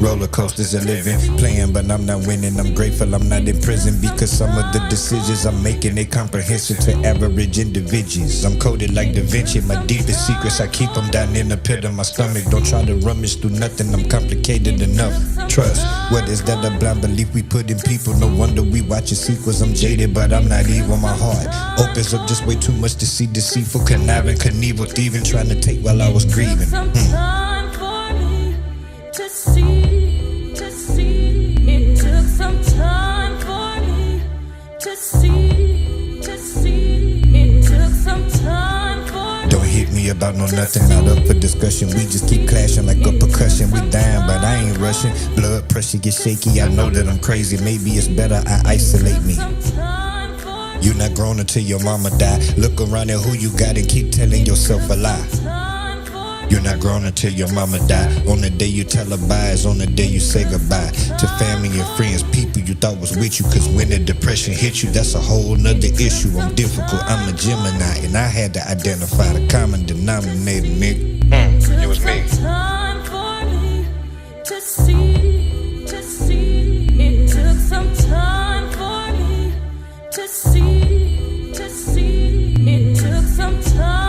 Roller coasters are living, playing, but I'm not winning. I'm grateful I'm not in prison because some of the decisions I'm making ain't comprehensive to average individuals. I'm coded like Da Vinci, my deepest secrets I keep them down in the pit of my stomach. Don't try to rummage through nothing, I'm complicated enough. Trust, what is that a blind belief we put in people? No wonder we watching sequels. I'm jaded, but I'm not evil. My heart opens up just way too much to see deceitful, conniving, Knievel, thieving, trying to take while I was grieving. About no nothing, not up for discussion. We just keep clashing like a percussion. We dying, but I ain't rushing. Blood pressure gets shaky. I know that I'm crazy. Maybe it's better I isolate me. You not grown until your mama die. Look around at who you got and keep telling yourself a lie. You're not grown until your mama die. On the day you tell her bye is on the day you say goodbye to family and friends, people you thought was with you. Cause when the depression hit you, that's a whole nother issue. I'm difficult, I'm a Gemini, and I had to identify the common denominator, nigga. It was me. It took some time for me to see. It took some time.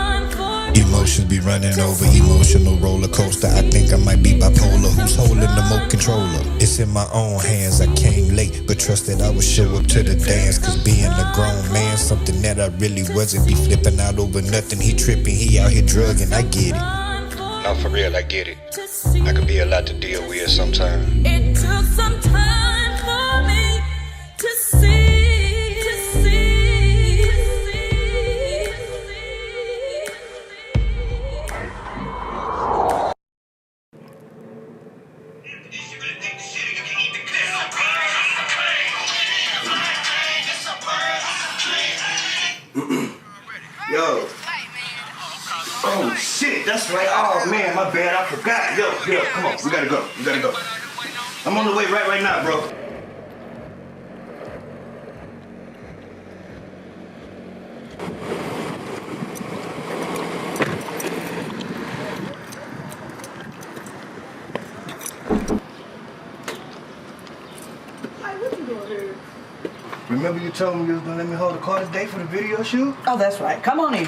Emotions be running over, emotional roller coaster. I think I might be bipolar. Who's holding the remote controller? It's in my own hands. I came late, but trust that I would show up to the dance. Cause being a grown man, something that I really wasn't. Be flipping out over nothing. He tripping, he out here drugging. I get it. No, for real, I get it. I could be a lot to deal with sometimes. It took some time for me to see. Yo. Oh shit, that's right. Oh man, my bad, I forgot. Yo, come on, we gotta go. I'm on the way right now, bro. Remember you told me you was gonna let me hold the car today for the video shoot? Oh, that's right. Come on in.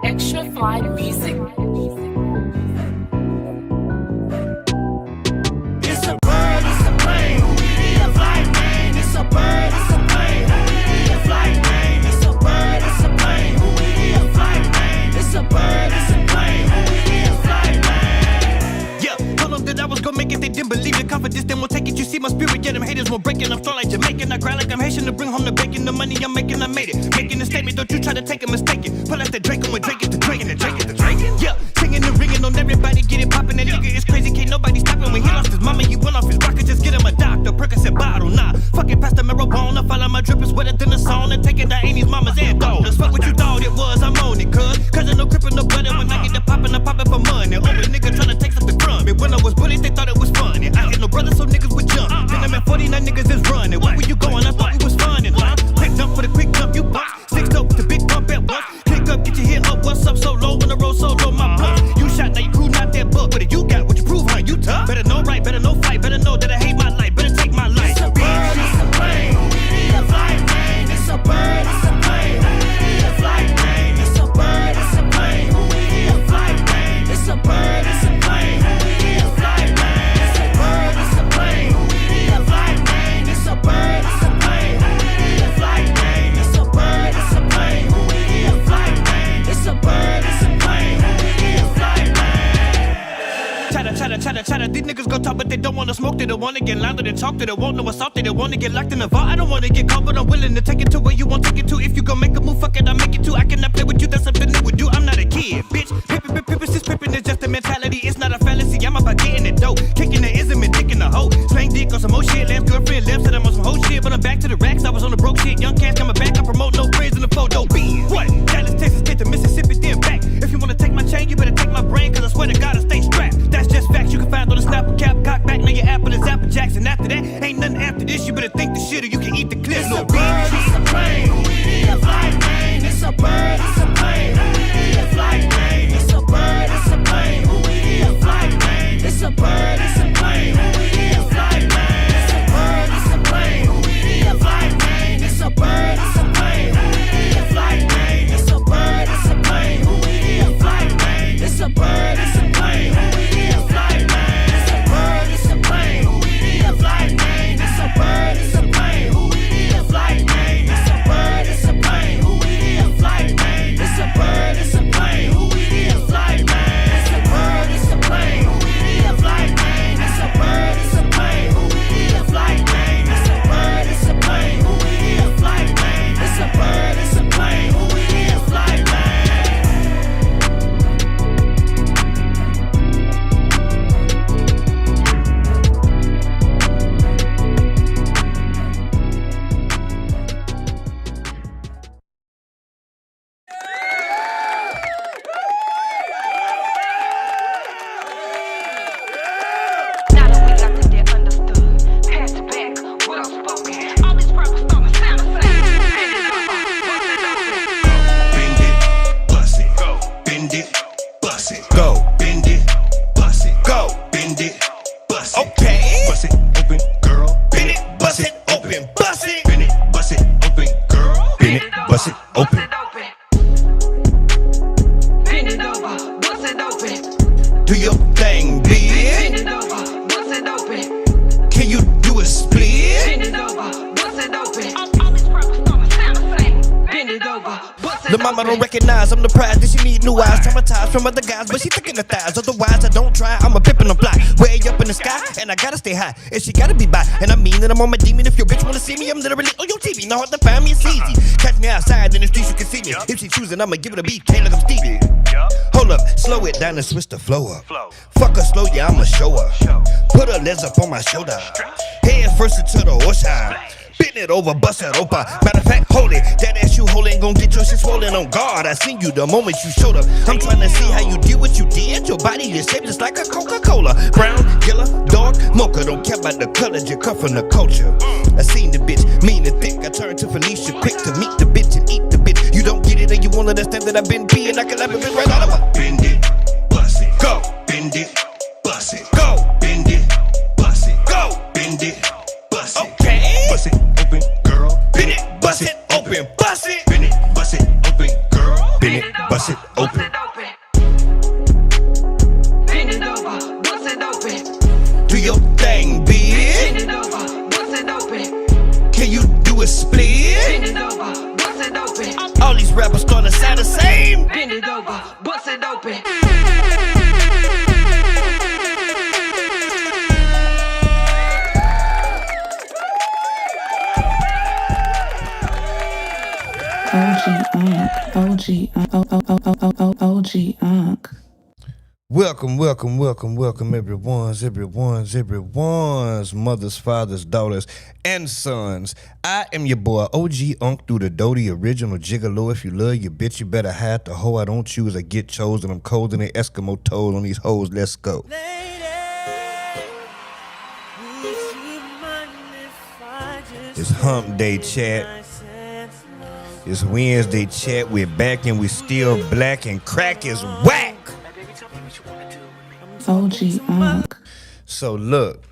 Extra fly music. It's a bird, it's a plane. Who it is? Flight man. It's a bird, it's a plane. Who it is? Flight man. It's a bird, it's a plane. Who it is? Flight man. It's a bird, it's a plane. Who it is? Flight man. Yeah, told them that I was gonna make it. They didn't believe the confidence. They won't take it. You see my spirit, yeah, them haters won't break it. I'm strong like Jamaican. I cry like I'm Haitian to bring home the bacon. The money I'm making, I made it. Making a statement, don't you try to take a mistake. Pull out the Draco and Drake it, the Drake and Drake it, the Drake it. Yeah, singing and ringing on everybody, get it popping. That nigga is crazy, can't nobody stop him. When he lost his mama, he went off his rocket. Just get him a doctor, Percocet bottle, nah. Fucking past the marijuana, follow my drip is wetter than the sauna. Take it down, ain't his mama's and dog. That's fuck what you thought it was, I'm on it, cuz I no grip and no butter. When I get the poppin', I'm poppin' for money. Over nigga tryna take something from me. When I was bullied, they thought it was funny. I had no brothers, so niggas would jump. Then I'm at 49 niggas is running. Where were you going? I thought it was fun and quick jump for the quick jump, you box. 6 dope with the big bump at once. Click up, get your head up. What's up so low when the road so low? My punch. You shot, now you crew not that buck. But if you got what you prove, huh? You tough. Better know right, better know fight. Better know that I hate my life. Better take my life. It's a bird, it's a plane. Who it is? Flight man. It's a bird, it's a plane. Who it is? Flight man. It's a bird, it's a plane. Who it is? Flight man. It's a bird, it's a plane. Who it is? Flight man. It's a bird, it's a plane. Who it is? Flight man. It's a bird, it's a plane. Who it is? Flight man. It's a bird, it's a plane. Who it is? Flight man. It's a bird, it's a plane. Who it is? Flight man. Chatter. These niggas go talk, but they don't wanna smoke. They don't wanna get louder than talk. They don't want no assault. They don't wanna get locked in the vault. I don't wanna get caught, but I'm willing to take it to where you won't take it to. If you gon' make a move, fuck it, I'll make it too. I cannot play with you, that's something new with you. I'm not a kid, bitch. Pippin' is just a mentality. It's not a fallacy. I'm about getting it dope. Kicking the ism and dicking the hoe. Slang dick on some old shit. Last girlfriend left, said I'm on some whole shit. But I'm back to the racks. I was on the broke shit. Young cash coming back. I promote no friends in the photo. Beans. What? Dallas, Texas, get to Mississippi, then back. If you wanna take my chain, you better take my brain. Cause I swear to God, I stay strapped. That's just facts. You can find on the snapper cap, cock back. Now your apple is Apple Jacks. And after that, ain't nothing after this. You better think the shit or you can eat the clip. It's Little a bird, bitch. bust it open. Bend it over, bust it open. Do your thing, bitch. Bend it over, bust it open. Can you do a split? Bend it over, bust it open. All these rappers starting to sound the same. Bend it over, bust it The open. mama don't recognize I'm the prize that she need new eyes. Traumatized from other guys, but she thinking the thighs. Otherwise, I don't try. I'm a pip and a fly. Way up in the sky, and I gotta stay high. And she gotta be by. And I mean that I'm on my demon. If your bitch wanna see me, I'm literally on your TV. Know how to find me, it's easy. Catch me outside in the streets, you can see me. If she choosing, I'ma give it a beat. Can't like I'm Stevie. Hold up, slow it down and switch the flow up. Fuck her slow, yeah, I'ma show her. Put her legs up on my shoulder. Head first into the ocean. Bend it over, bust it open. Matter of fact, hold it. That ass you holding gon' get your shit swollen on guard. I seen you the moment you showed up. I'm trying to see how you did what you did. Your body is shaped just like a Coca-Cola. Brown, yellow, dark, mocha. Don't care about the color, you come from the culture. I seen the bitch, mean and thick. I turned to Felicia quick to meet the bitch and eat the bitch. You don't get it and you won't understand that I've been being. I can have a bitch right out of my. Bend it, bust it, Go, bend it, bust it, go, bend it, bust it, go. bend it, bust it, Okay. bust it open, girl. Bend it, bust it, open, bust it. Bend it, bust it open, girl. Bend it, bust it open. Bend it over, bust it open. Do your thing, bitch. Bend it over, bust it open. Can you do a split? Bend it over, bust it open. All these rappers starting to sound the same. Bend it over, bust it open. OG Unc. Welcome, everyone's mothers, fathers, daughters, and sons. I am your boy, OG Unc, through the Doty original gigolo. If you love your bitch, you better hide the hoe. I don't choose, I get chosen. I'm colder than Eskimo toad on these hoes. Let's go. It's hump day chat. It's Wednesday chat. We're back and we still black and crack is whack. OG Unc. So look,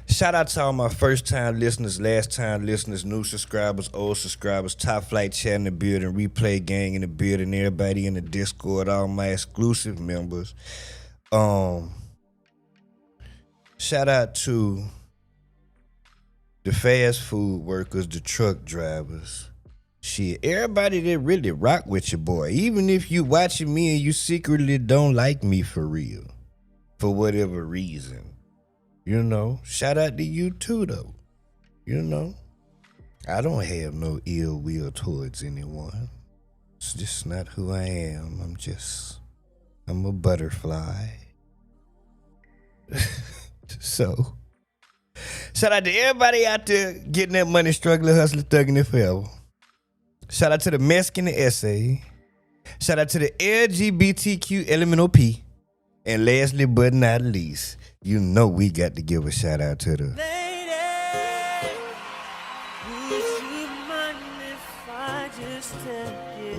shout out to all my first time listeners, last time listeners, new subscribers, old subscribers, top flight chat in the building, replay gang in the building, everybody in the Discord, all my exclusive members. Shout out to the fast food workers, the truck drivers. Shit, everybody that really rock with your boy, even if you watching me and you secretly don't like me for real, for whatever reason, you know, shout out to you too though, you know. I don't have no ill will towards anyone. It's just not who I am. I'm a butterfly. So, shout out to everybody out there getting that money, struggling, hustling, thugging it forever. Shout out to the Mexican and essay. Shout out to the LGBTQ LMNOP. And lastly but not least, you know we got to give a shout out to the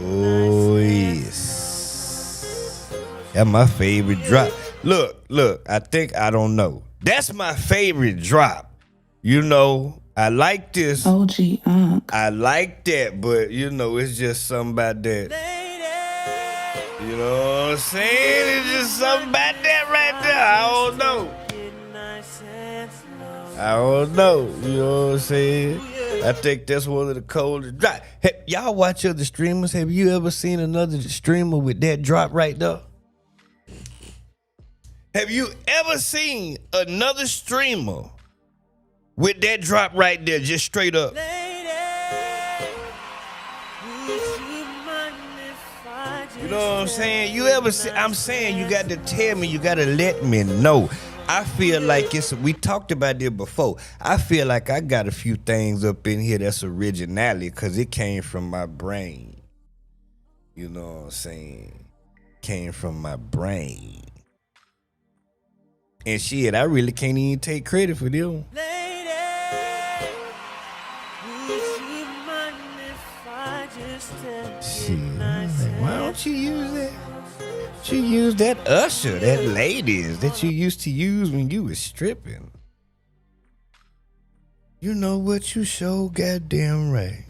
oh yes. That's my favorite drop. Look, I think I don't know. That's my favorite drop. You know, I like this. OG Unc. I like that, but you know, it's just something about that. You know what I'm saying? It's just something about that right there. I don't know. You know what I'm saying? I think that's one of the coldest drops. Hey, y'all watch other streamers. Have you ever seen another streamer with that drop right there? Have you ever seen another streamer with that drop right there, just straight up? You know what I'm saying? You ever see? I'm saying you got to tell me. You got to let me know. I feel like we talked about this before. I feel like I got a few things up in here that's originality because it came from my brain. You know what I'm saying? Came from my brain. And shit, I really can't even take credit for them. Shit, why don't you use that? You use that Usher, that ladies that you used to use when you was stripping. You know what? You show goddamn right.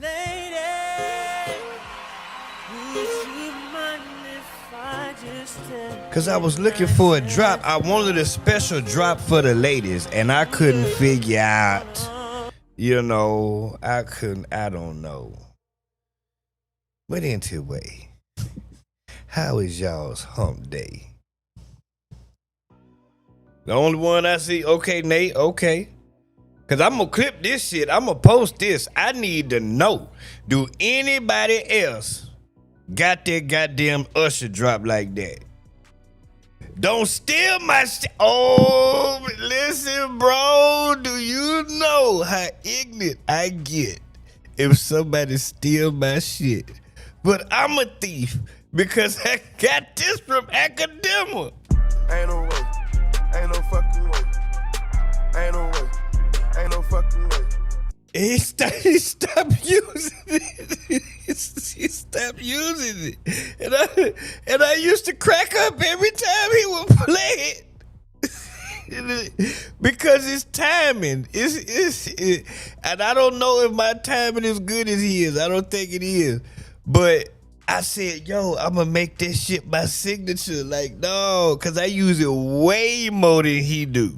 Cause I was looking for a drop. I wanted a special drop for the ladies, and I couldn't figure out, you know, I don't know. But anyway, how is y'all's hump day? The only one I see, okay, Nate, okay. Cause I'm gonna clip this shit, I'm gonna post this. I need to know, do anybody else got that goddamn Usher drop like that? Don't steal my shit. Oh, listen, bro. Do you know how ignorant I get if somebody steal my shit? But I'm a thief because I got this from Academa. Ain't no way. Ain't no fucking way. Ain't no way. Ain't no fucking way. He stopped using it. He stopped using it. And I used to crack up every time he would play it. Because it's timing. And I don't know if my timing is good as he is. I don't think it is. But I said, yo, I'm going to make this shit my signature. Like, no, because I use it way more than he do.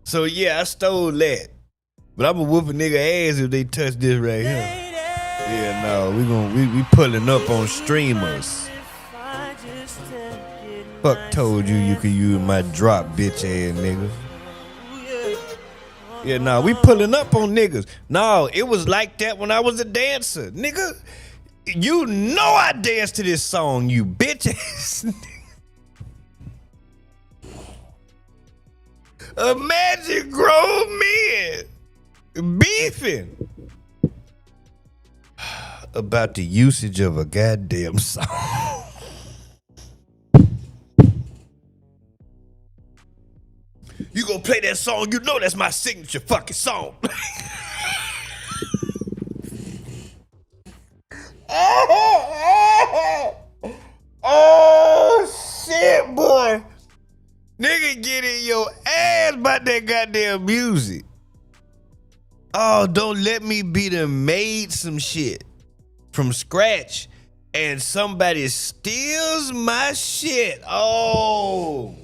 So, yeah, I stole that. But I'm gonna whoop a nigga ass if they touch this right here. Yeah, no, we pulling up on streamers. Fuck told you could use my drop, bitch ass niggas. Yeah, no, we pulling up on niggas. No, it was like that when I was a dancer, nigga. You know I danced to this song, you bitch ass nigga. Imagine grown men beefing about the usage of a goddamn song. You gonna play that song, you know that's my signature fucking song. Oh shit, boy. Nigga get in your ass about that goddamn music. Oh, don't let me be done made some shit from scratch and somebody steals my shit. Oh,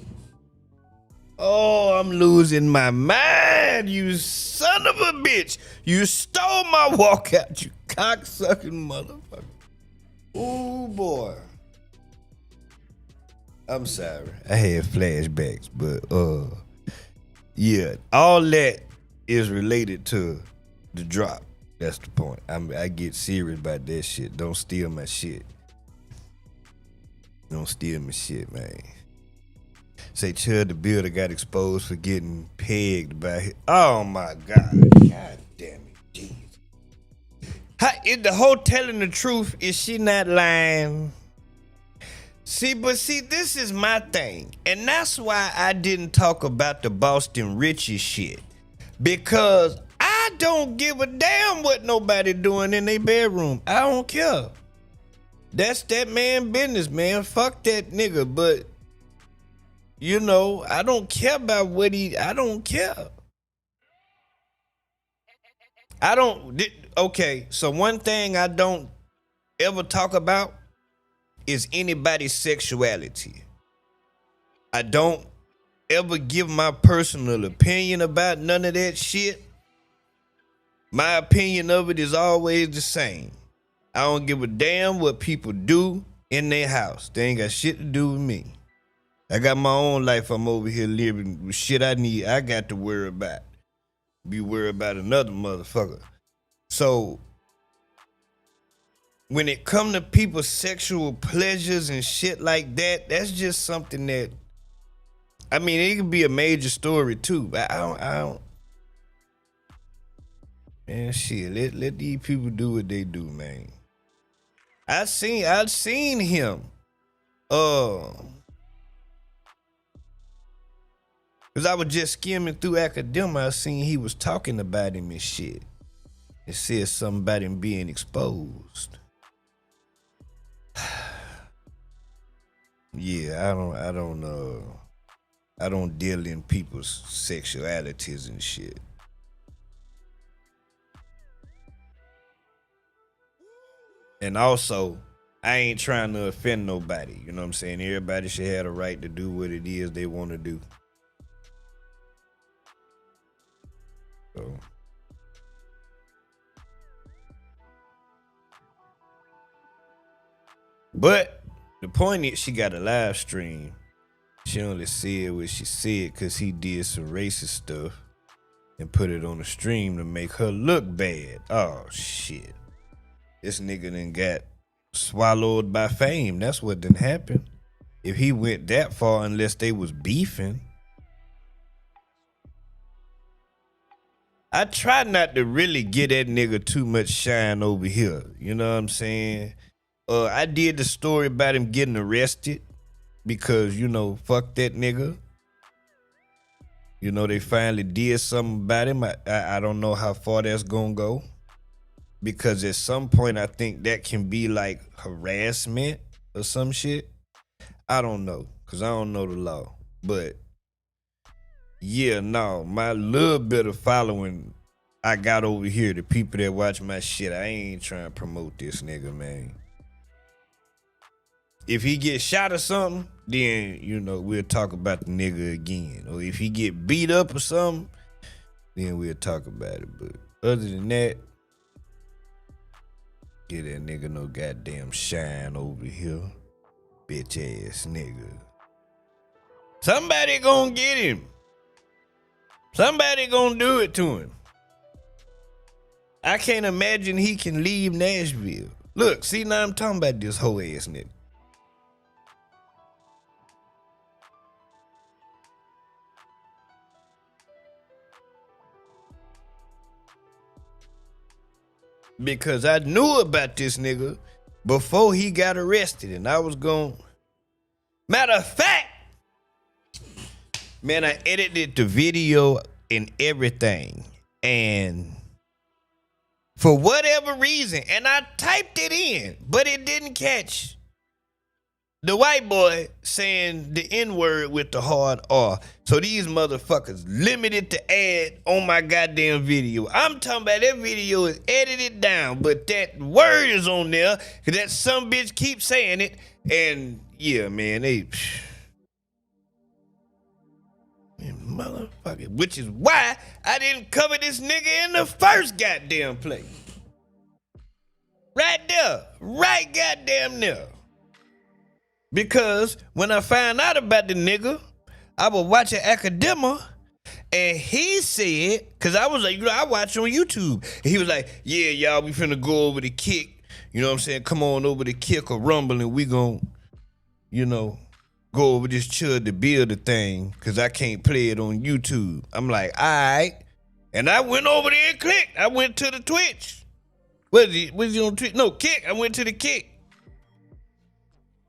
I'm losing my mind, you son of a bitch. You stole my walkout, you cocksucking motherfucker. Oh, boy. I'm sorry. I had flashbacks, but yeah, all that is related to the drop. That's the point. I get serious about that shit. Don't steal my shit. Don't steal my shit, man. Say Chud the Builder got exposed for getting pegged by his... Oh my God. God damn it. Jeez. The whole telling the truth, is she not lying? See, this is my thing. And that's why I didn't talk about the Boston Richie shit. Because I don't give a damn what nobody doing in their bedroom. I don't care. That's that man business, man. Fuck that nigga. But, you know, I don't care about what I don't care. Okay, so one thing I don't ever talk about is anybody's sexuality. I don't ever give my personal opinion about none of that shit. My opinion of it is always the same. I don't give a damn what people do in their house. They ain't got shit to do with me. I got my own life. I'm over here living with shit I got to worry about. Be worried about another motherfucker. So when it come to people's sexual pleasures and shit like that, that's just something that, I mean, it could be a major story too, but I don't. Man, shit, let these people do what they do, man. I've seen him. Cause I was just skimming through Academa, I seen he was talking about him and shit. It said something about him being exposed. Yeah, I don't deal in people's sexualities and shit. And also, I ain't trying to offend nobody. You know what I'm saying? Everybody should have the right to do what it is they want to do. So. But the point is, she got a live stream. She only said what she said because he did some racist stuff and put it on the stream to make her look bad. Oh, shit. This nigga done got swallowed by fame. That's what done happened. If he went that far, unless they was beefing. I try not to really get that nigga too much shine over here. You know what I'm saying? I did the story about him getting arrested because, you know, fuck that nigga. You know, they finally did something about him. I don't know how far that's gonna go. Because at some point, I think that can be like harassment or some shit. I don't know, because I don't know the law. But, yeah, no, my little bit of following I got over here, the people that watch my shit, I ain't trying to promote this nigga, man. If he get shot or something, then, you know, we'll talk about the nigga again. Or if he get beat up or something, then we'll talk about it. But other than that, get that nigga no goddamn shine over here. Bitch ass nigga. Somebody gonna get him. Somebody gonna do it to him. I can't imagine he can leave Nashville. Look, see, now I'm talking about this whole ass nigga. Because I knew about this nigga before he got arrested, and I was going. Matter of fact, man, I edited the video and everything, and for whatever reason, and I typed it in, but it didn't catch the white boy saying the N-word with the hard R. So these motherfuckers limited to add on my goddamn video. I'm talking about that video is edited down, but that word is on there because that some bitch keeps saying it. And yeah, man, motherfucker. Which is why I didn't cover this nigga in the first goddamn place. Right there. Right goddamn there. Because when I found out about the nigga, I was watching Academa, and he said, because I was like, you know, I watch on YouTube. And he was like, yeah, y'all, we finna go over the kick. You know what I'm saying? Come on over the kick or rumble, and we gon', you know, go over this chud to build the thing, because I can't play it on YouTube. I'm like, all right. And I went over there and clicked. I went to the Twitch. Was he on Twitch? No, Kick. I went to the Kick.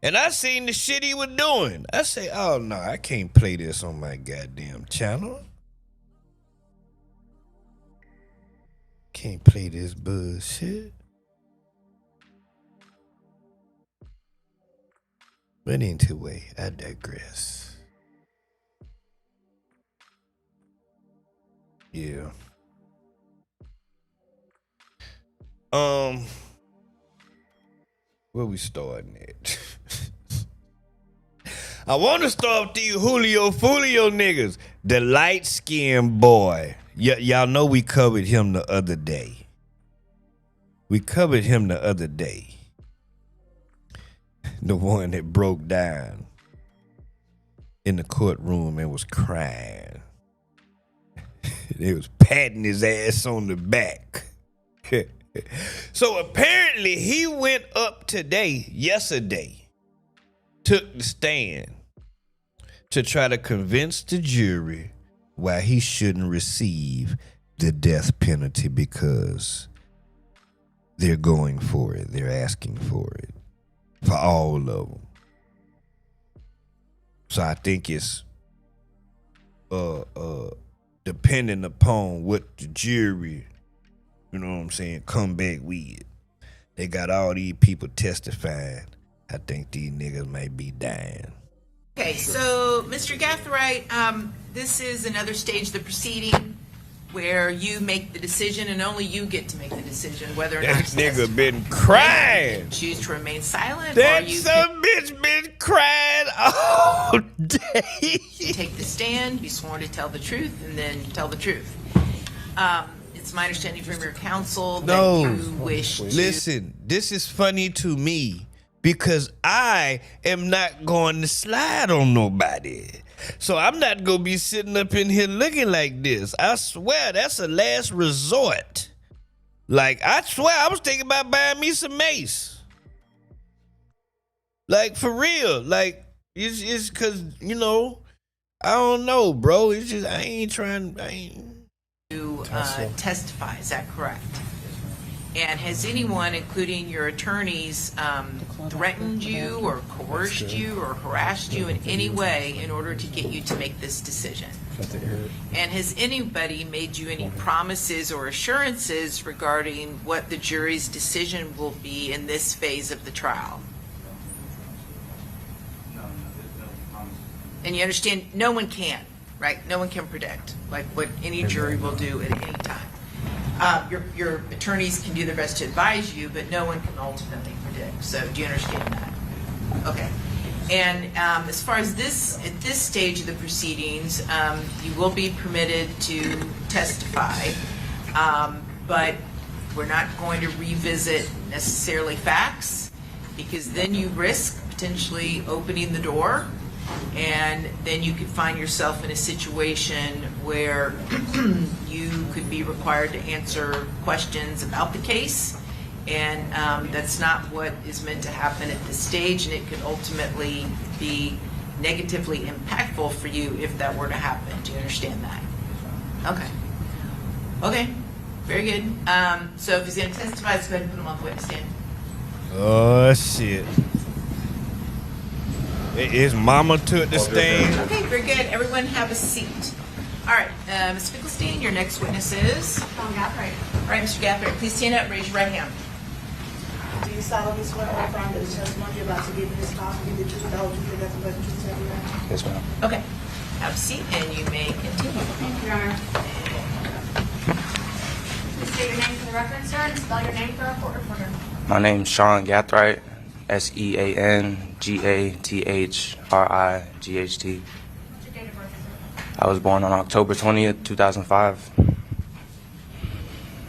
And I seen the shit he was doing. I say, oh no, I can't play this on my goddamn channel. Can't play this bullshit. But anyway, I digress. Yeah. Where we starting at? I want to start with these Julio Foolio niggas. The light-skinned boy. Y'all know we covered him the other day. The one that broke down in the courtroom and was crying. They was patting his ass on the back. So apparently he went up yesterday, took the stand to try to convince the jury why he shouldn't receive the death penalty because they're going for it. They're asking for it. For all of them. So I think it's depending upon what the jury, you know what I'm saying, come back with. They got all these people testifying. I think these niggas might be dying. Okay, so Mr. Gathright, this is another stage of the proceeding. where you make the decision and only you get to make the decision whether or not That to nigga testify. been crying. Choose to remain silent, That or you some bitch been crying all day. take the stand, be sworn to tell the truth, and then tell the truth. It's my understanding from your counsel that No. you wish to... Listen, this is funny to me because I am not going to slide on nobody. So I'm not going to be sitting up in here looking like this. I swear that's a last resort. Like, I swear I was thinking about buying me some mace. Like, for real. Like, it's because, you know, I don't know, bro. It's just, I ain't to testify. Is that correct? And has anyone, including your attorneys, threatened you or coerced you or harassed you in any way in order to get you to make this decision? And has anybody made you any promises or assurances regarding what the jury's decision will be in this phase of the trial? And you understand, no one can, right? No one can predict, like, what any jury will do at any time. Your attorneys can do their best to advise you, but no one can ultimately predict. So do you understand that? Okay. And as far as at this stage of the proceedings, you will be permitted to testify, but we're not going to revisit necessarily facts, because then you risk potentially opening the door, and then you could find yourself in a situation where you could be required to answer questions about the case, and that's not what is meant to happen at this stage, and it could ultimately be negatively impactful for you if that were to happen. Do you understand that? Okay. Okay. Very good. So if he's going to testify, let's go ahead and put him on the witness stand. Oh, shit. His mama took the stand. Okay, very good. Everyone have a seat. All right, Ms. Finkelstein, your next witness is? Gathright. All right, Mr. Gathright, please stand up and raise your right hand. Do you solemnly swear or affirm that the testimony you're about to give in this talk will be the truth, the whole truth, and nothing but the truth, so help you God? Yes, ma'am. Okay, have a seat and you may continue. Thank you, Your Honor. Please state your name for the record, sir, and spell your name for our court reporter. My name's Sean Gathright, SeanGathright. What's your date of birth, sir? I was born on October 20th, 2005.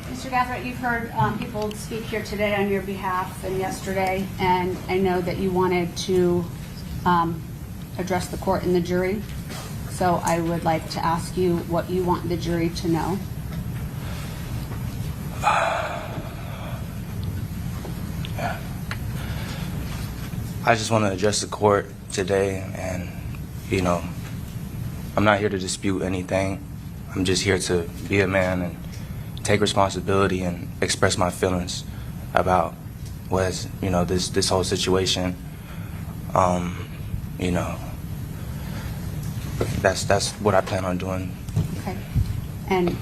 Mr. Gathright, you've heard people speak here today on your behalf and yesterday, and I know that you wanted to address the court and the jury. So I would like to ask you what you want the jury to know. I just want to address the court today, and, you know, I'm not here to dispute anything. I'm just here to be a man and take responsibility and express my feelings about was, you know, this whole situation. You know, that's what I plan on doing. Okay. And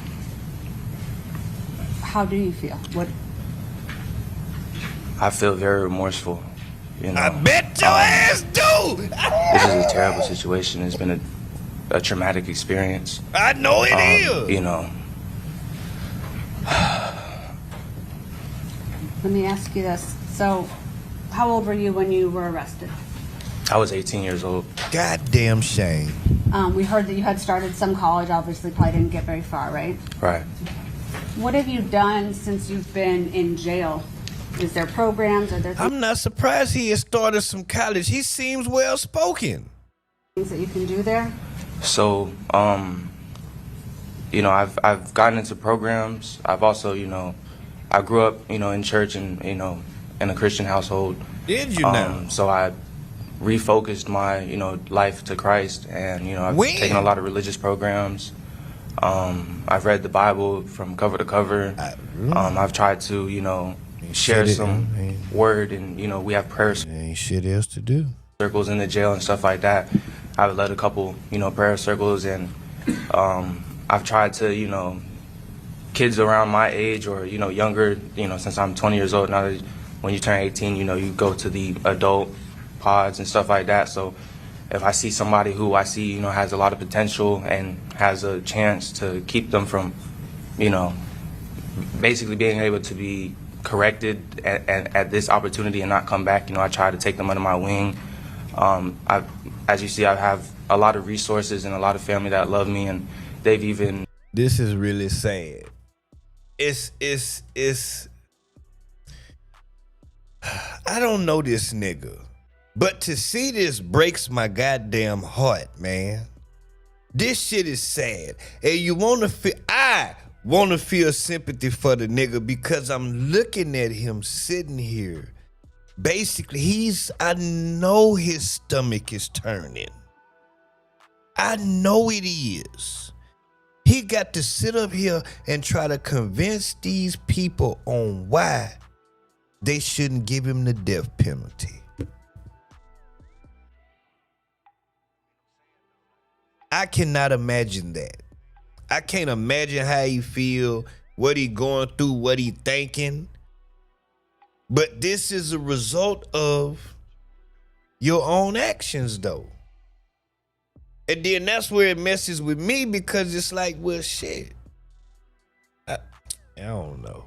how do you feel? What? I feel very remorseful. You know, I bet your ass do. This is a terrible situation. It's been a traumatic experience. I know it is. You know. Let me ask you this. So, how old were you when you were arrested? I was 18 years old. Goddamn shame. We heard that you had started some college, obviously probably didn't get very far, right? Right. What have you done since you've been in jail? Is there programs? Are there I'm not surprised he has started some college. He seems well spoken. things that you can do there? So, you know, I've gotten into programs. I've also, you know, I grew up, you know, in church and, you know, in a Christian household. Did you now? So I refocused my, you know, life to Christ, and, you know, I've taken a lot of religious programs. I've read the Bible from cover to cover. I've tried to, you know, share some word, and, you know, we have prayer ain't shit else to do. Circles in the jail and stuff like that. I've led a couple, you know, prayer circles, and I've tried to, you know, kids around my age or, you know, younger, you know, since I'm 20 years old now, that when you turn 18, you know, you go to the adult pods and stuff like that. So if I see somebody who I see, you know, has a lot of potential and has a chance to keep them from you know, basically being able to be corrected at this opportunity and not come back. You know, I try to take them under my wing. As you see, I have a lot of resources and a lot of family that love me, and they've even... This is really sad. It's I don't know this nigga, but to see this breaks my goddamn heart, man. This shit is sad. And I want to feel sympathy for the nigga because I'm looking at him sitting here. Basically, I know his stomach is turning. I know it is. He got to sit up here and try to convince these people on why they shouldn't give him the death penalty. I cannot imagine that. I can't imagine how he feel, what he going through, what he thinking. But this is a result of your own actions, though. And then that's where it messes with me because it's like, well, shit. I don't know.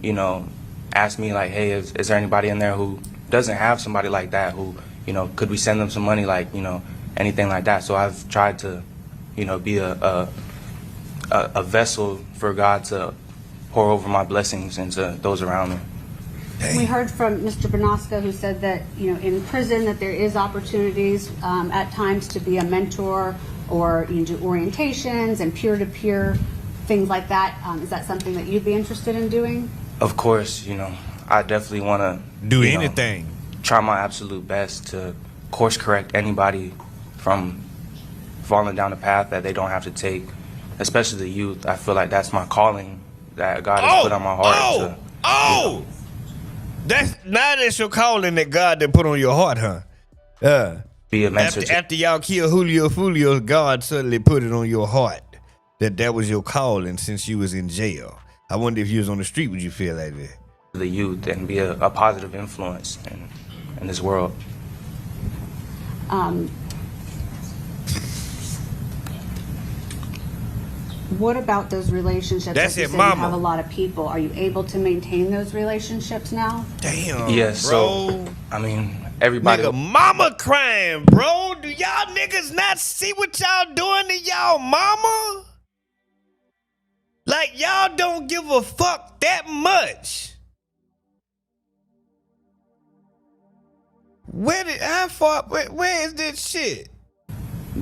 You know, ask me like, hey, is there anybody in there who doesn't have somebody like that who, you know, could we send them some money, like, you know, anything like that. So I've tried to, you know, be a vessel for God to pour over my blessings into those around me. We heard from Mr. Benoska, who said that, you know, in prison that there is opportunities at times to be a mentor, or you do orientations and peer-to-peer things like that. Is that something that you'd be interested in doing? Of course, you know, I definitely want to do anything. Try my absolute best to course correct anybody from falling down a path that they don't have to take, especially the youth. I feel like that's my calling that God has put on my heart. That's your calling that God done put on your heart, huh? Be a mentor. After y'all kill Julio Foolio, God suddenly put it on your heart that was your calling since you was in jail. I wonder if you was on the street, would you feel like that? The youth and be a positive influence in this world. What about those relationships? That's like it, you said, mama. you have a lot of people. Are you able to maintain those relationships now? Damn, yes, bro. So, I mean, everybody... Nigga, mama crying, bro. Do y'all niggas not see what y'all doing to y'all mama? Like, y'all don't give a fuck that much. Where is this shit?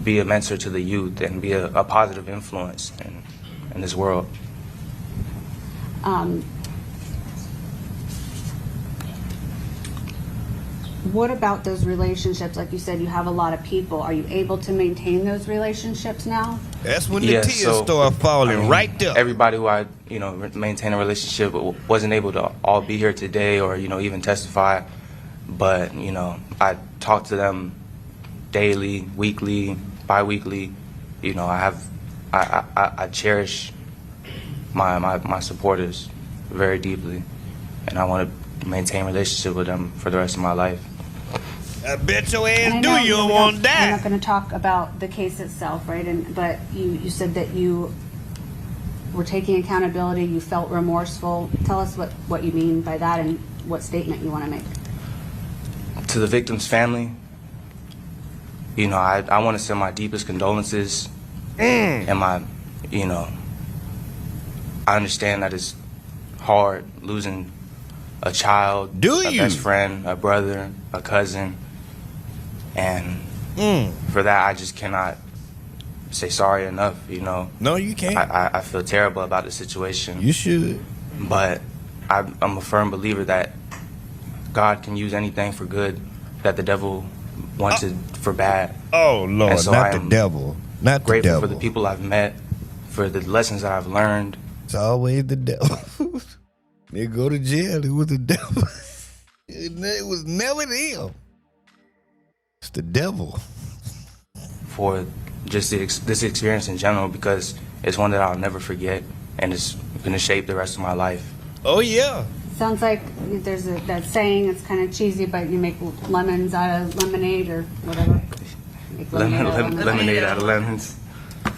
Be a mentor to the youth and be a positive influence in this world. What about those relationships? Like you said, you have a lot of people. Are you able to maintain those relationships now? That's when the tears start falling, right there. Everybody who I, you know, maintain a relationship wasn't able to all be here today or, you know, even testify. But, you know, I talk to them daily, weekly, bi-weekly. You know, I cherish my supporters very deeply, and I want to maintain a relationship with them for the rest of my life. I bet your ass do. You don't want that. We're not going to talk about the case itself, right? But you said that you were taking accountability. You felt remorseful. Tell us what you mean by that and what statement you want to make. To the victim's family, you know, I want to send my deepest condolences and my, you know, I understand that it's hard losing a child, a best friend, a brother, a cousin, and for that I just cannot say sorry enough, you know. No, you can't. I feel terrible about the situation. You should. But I'm a firm believer that God can use anything for good that the devil wanted for bad. Oh, Lord, and so not the devil. Not the devil. Grateful for the people I've met, for the lessons that I've learned. It's always the devil. They go to jail, it was the devil. It was never them. It's the devil. For just this experience in general, because it's one that I'll never forget, and it's going to shape the rest of my life. Oh, yeah. Sounds like there's that saying, it's kind of cheesy, but you make lemons out of lemonade or whatever. Lemonade out of lemons.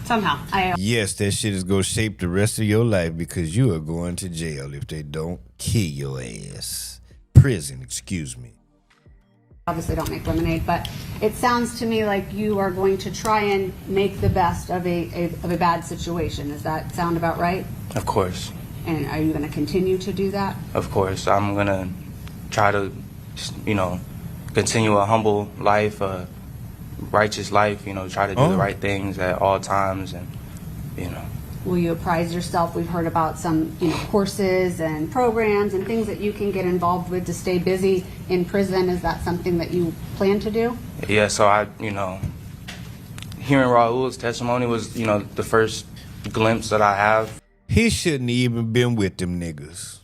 somehow. Yes, that shit is gonna shape the rest of your life because you are going to jail if they don't kill your ass. Prison, excuse me. Obviously don't make lemonade, but it sounds to me like you are going to try and make the best of a bad situation. Does that sound about right? Of course. And are you going to continue to do that? Of course. I'm going to try to, you know, continue a humble life, a righteous life, you know, try to do the right things at all times, and, you know. Will you apprise yourself? We've heard about some, you know, courses and programs and things that you can get involved with to stay busy in prison. Is that something that you plan to do? Yeah, so I, you know, hearing Raul's testimony was, you know, the first glimpse that I have. He shouldn't even been with them niggas.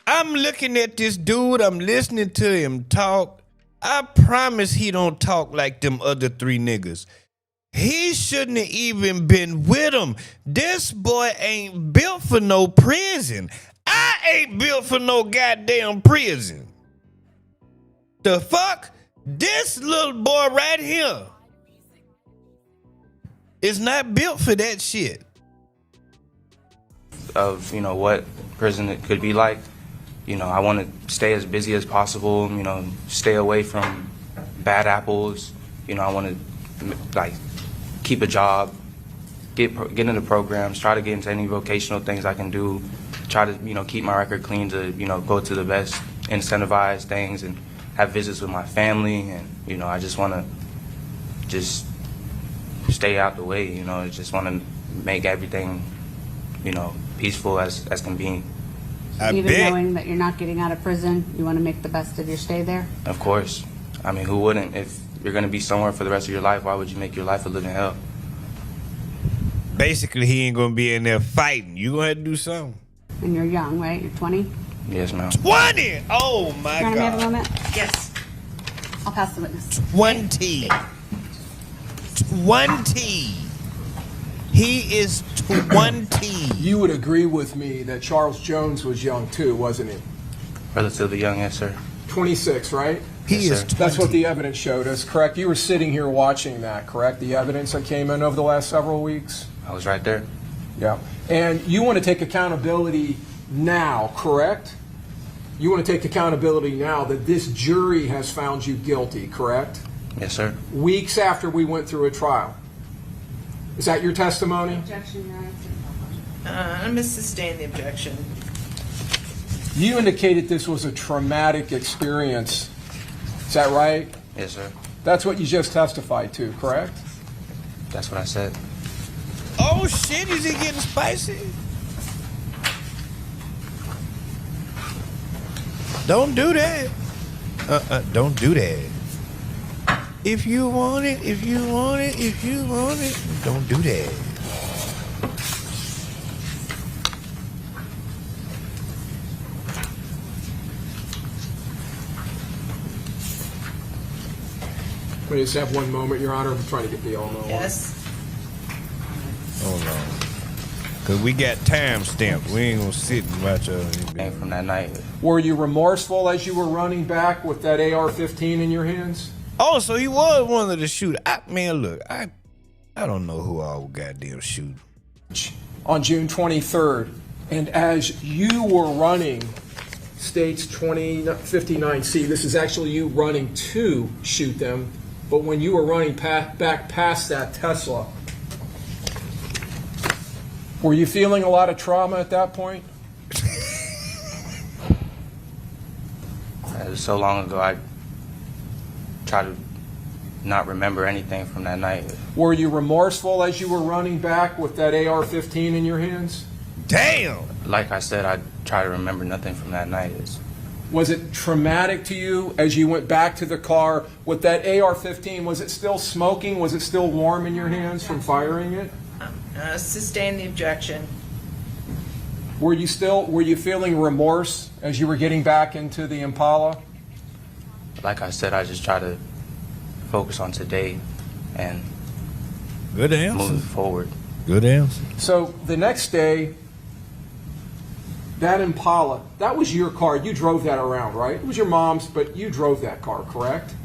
I'm looking at this dude, I'm listening to him talk. I promise he don't talk like them other three niggas. He shouldn't have even been with him. This boy ain't built for no prison. I ain't built for no goddamn prison. The fuck? This little boy right here is not built for that shit. Of, you know, what prison it could be like. You know, I want to stay as busy as possible, you know, stay away from bad apples. You know, I want to, like, keep a job, get into programs, try to get into any vocational things I can do, try to, you know, keep my record clean to, you know, go to the best incentivized things and have visits with my family. And, you know, I just want to just stay out the way, you know, I just want to make everything, you know, peaceful as can be. Even knowing that you're not getting out of prison, you want to make the best of your stay there? Of course. I mean, who wouldn't? If you're going to be somewhere for the rest of your life, why would you make your life a living hell? Basically, he ain't going to be in there fighting. You going to have to do something. And you're young, right? You're 20? Yes, ma'am. 20! Oh, my Your Honor, may I have a God. moment? Yes. I'll pass the witness. 20. 20. He is 20. You would agree with me that Charles Jones was young too, wasn't he? Relatively young, yes, sir. 26, right? He Yes, is sir. 20. That's what the evidence showed us, correct? You were sitting here watching that, correct? The evidence that came in over the last several weeks? I was right there. Yeah. And you want to take accountability now, correct? You want to take accountability now that this jury has found you guilty, correct? Yes, sir. Weeks after we went through a trial. Is that your testimony? Objection, Your Honor. I'm going to sustain the objection. You indicated this was a traumatic experience. Is that right? Yes, sir. That's what you just testified to, correct? That's what I said. Oh, shit. Is he getting spicy? Don't do that. Don't do that. If you want it, if you want it, if you want it, don't do that. We just have one moment, Your Honor. We're trying to get the all-know. Yes. Hold on. Because we got time stamped. We ain't going to sit and watch Came from that night. Were you remorseful as you were running back with that AR-15 in your hands? Oh, so he was one of the shooters. Man, look, I don't know who all goddamn shoot. On June 23rd, and as you were running, states 2059C, this is actually you running to shoot them, but when you were running back past that Tesla, were you feeling a lot of trauma at that point? It was so long ago, I try to not remember anything from that night. Were you remorseful as you were running back with that AR-15 in your hands? Damn! Like I said, I try to remember nothing from that night. Was it traumatic to you as you went back to the car with that AR-15? Was it still smoking? Was it still warm in your hands from firing it? Sustain the objection. Were you feeling remorse as you were getting back into the Impala? Like I said, I just try to focus on today and Good answer. move forward. Good answer. So the next day, that Impala, that was your car. You drove that around, right? It was your mom's, but you drove that car, correct?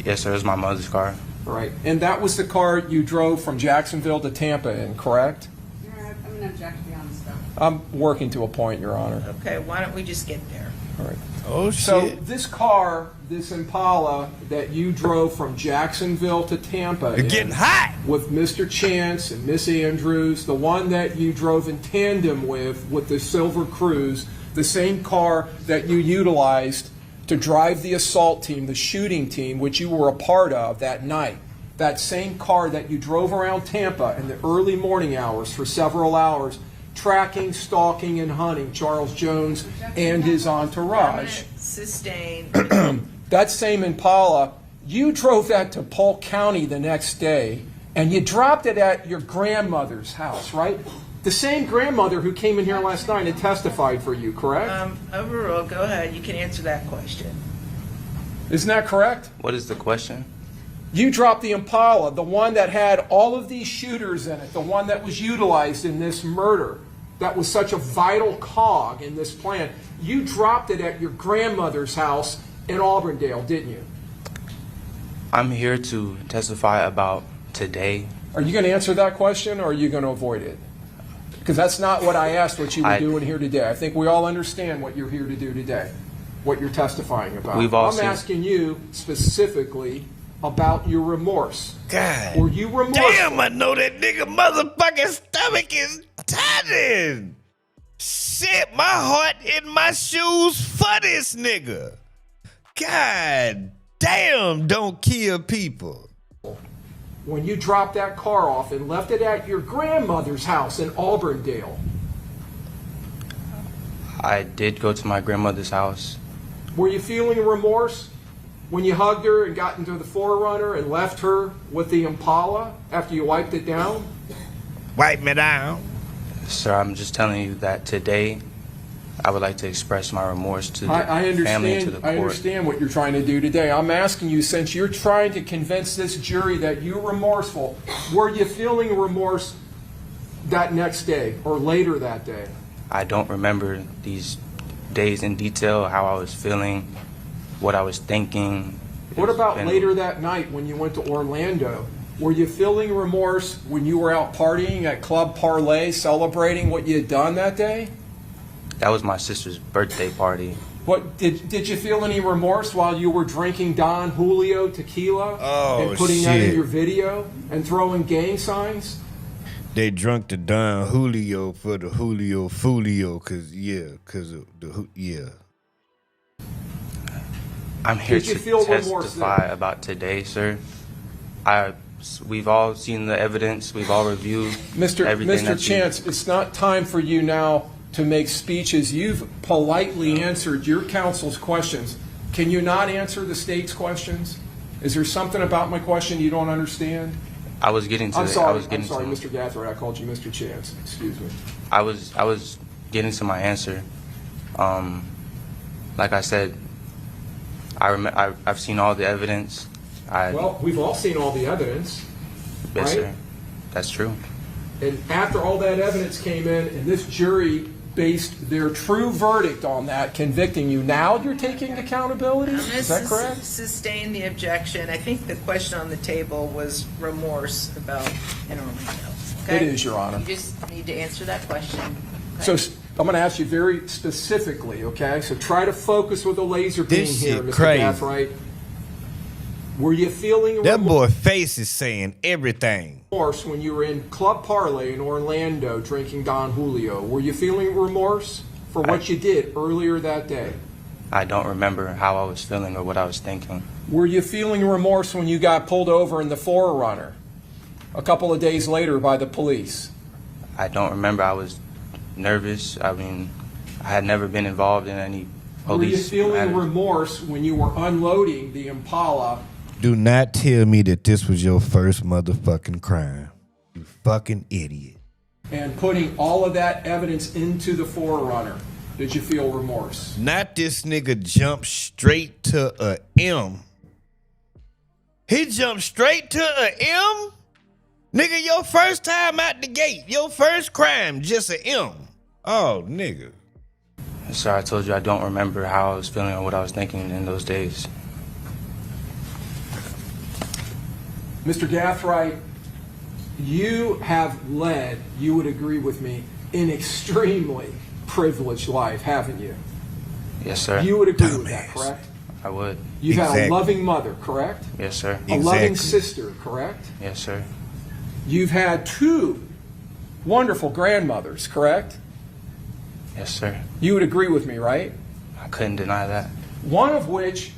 Yes, sir. It was my mother's car. All right. And that was the car you drove from Jacksonville to Tampa in, correct? Your Honor, I'm going to object beyond stuff. I'm working to a point, Your Honor. Okay, why don't we just get there? All right. Oh, So shit. this car, this Impala that you drove from Jacksonville to Tampa You're getting hot. with Mr. Chance and Miss Andrews, the one that you drove in tandem with the Silver Cruise, the same car that you utilized to drive the assault team, the shooting team, which you were a part of that night. That same car that you drove around Tampa in the early morning hours for several hours, tracking, stalking, and hunting Charles Jones and his entourage. Sustain. That same Impala, you drove that to Polk County the next day, and you dropped it at your grandmother's house, right? The same grandmother who came in here last night and testified for you, correct? Overruled. Go ahead. You can answer that question. Isn't that correct? What is the question? You dropped the Impala, the one that had all of these shooters in it, the one that was utilized in this murder, that was such a vital cog in this plan. You dropped it at your grandmother's house in Auburndale, didn't you? I'm here to testify about today. Are you going to answer that question, or are you going to avoid it? Because that's not what I asked what you were doing here today. I think we all understand what you're here to do today, what you're testifying about. I'm asking you specifically about your remorse. God. Were you remorseful? Damn, I know that nigga motherfucking stomach is tightened. Shit, my heart in my shoes for this nigga. God damn, don't kill people. When you dropped that car off and left it at your grandmother's house in Auburndale. I did go to my grandmother's house. Were you feeling remorse when you hugged her and got into the 4Runner and left her with the Impala after you wiped it down? Wipe me down. Sir, I'm just telling you that today I would like to express my remorse to the family and to the court. I understand what you're trying to do today. I'm asking you, since you're trying to convince this jury that you're remorseful, were you feeling remorse that next day or later that day? I don't remember these days in detail, how I was feeling, what I was thinking. What about later that night when you went to Orlando? Were you feeling remorse when you were out partying at Club Parlay, celebrating what you had done that day? That was my sister's birthday party. What did you feel any remorse while you were drinking Don Julio tequila and putting that in your video and throwing gang signs? They drunk the Don Julio for the Julio Foolio, yeah. I'm here to testify about today, sir. We've all seen the evidence. We've all reviewed everything. Mr. Chance, it's not time for you now to make speeches. You've politely answered your counsel's questions. Can you not answer the state's questions? Is there something about my question you don't understand? I was getting to I'm sorry, Mr. Gathright. I called you Mr. Chance. Excuse me. I was getting to my answer. Like I said, I've seen all the evidence. Well, we've all seen all the evidence. Yes, right? sir. That's true. And after all that evidence came in, and this jury based their true verdict on that, convicting you, now you're taking accountability? Is that correct? Sustain the objection. I think the question on the table was remorse about in Orlando. Okay? It is, Your Honor. You just need to answer that question. So Okay? I'm going to ask you very specifically, okay? So try to focus with a laser beam This here, shit Mr. crazy. Gathright. Were you feeling That boy face is saying everything. remorse when you were in Club Parlay in Orlando drinking Don Julio? Were you feeling remorse for what you did earlier that day? I don't remember how I was feeling or what I was thinking. Were you feeling remorse when you got pulled over in the 4Runner a couple of days later by the police? I don't remember. I was nervous. I mean, I had never been involved in any police Were you feeling matters. remorse when you were unloading the Impala? Do not tell me that this was your first motherfucking crime. You fucking idiot. And putting all of that evidence into the 4Runner, did you feel remorse? Not this nigga jumped straight to a M. He jumped straight to a M? Nigga, your first time out the gate, your first crime, just a M. Oh, nigga. Sir, I told you I don't remember how I was feeling or what I was thinking in those days. Mr. Gathright, you have led, you would agree with me, an extremely privileged life, haven't you? Yes, sir. You would agree with that, correct? I would. You've had a loving mother, correct? Yes, sir. A loving sister, correct? Yes, sir. You've had 2 wonderful grandmothers, correct? Yes, sir. You would agree with me, right? I couldn't deny that. One of which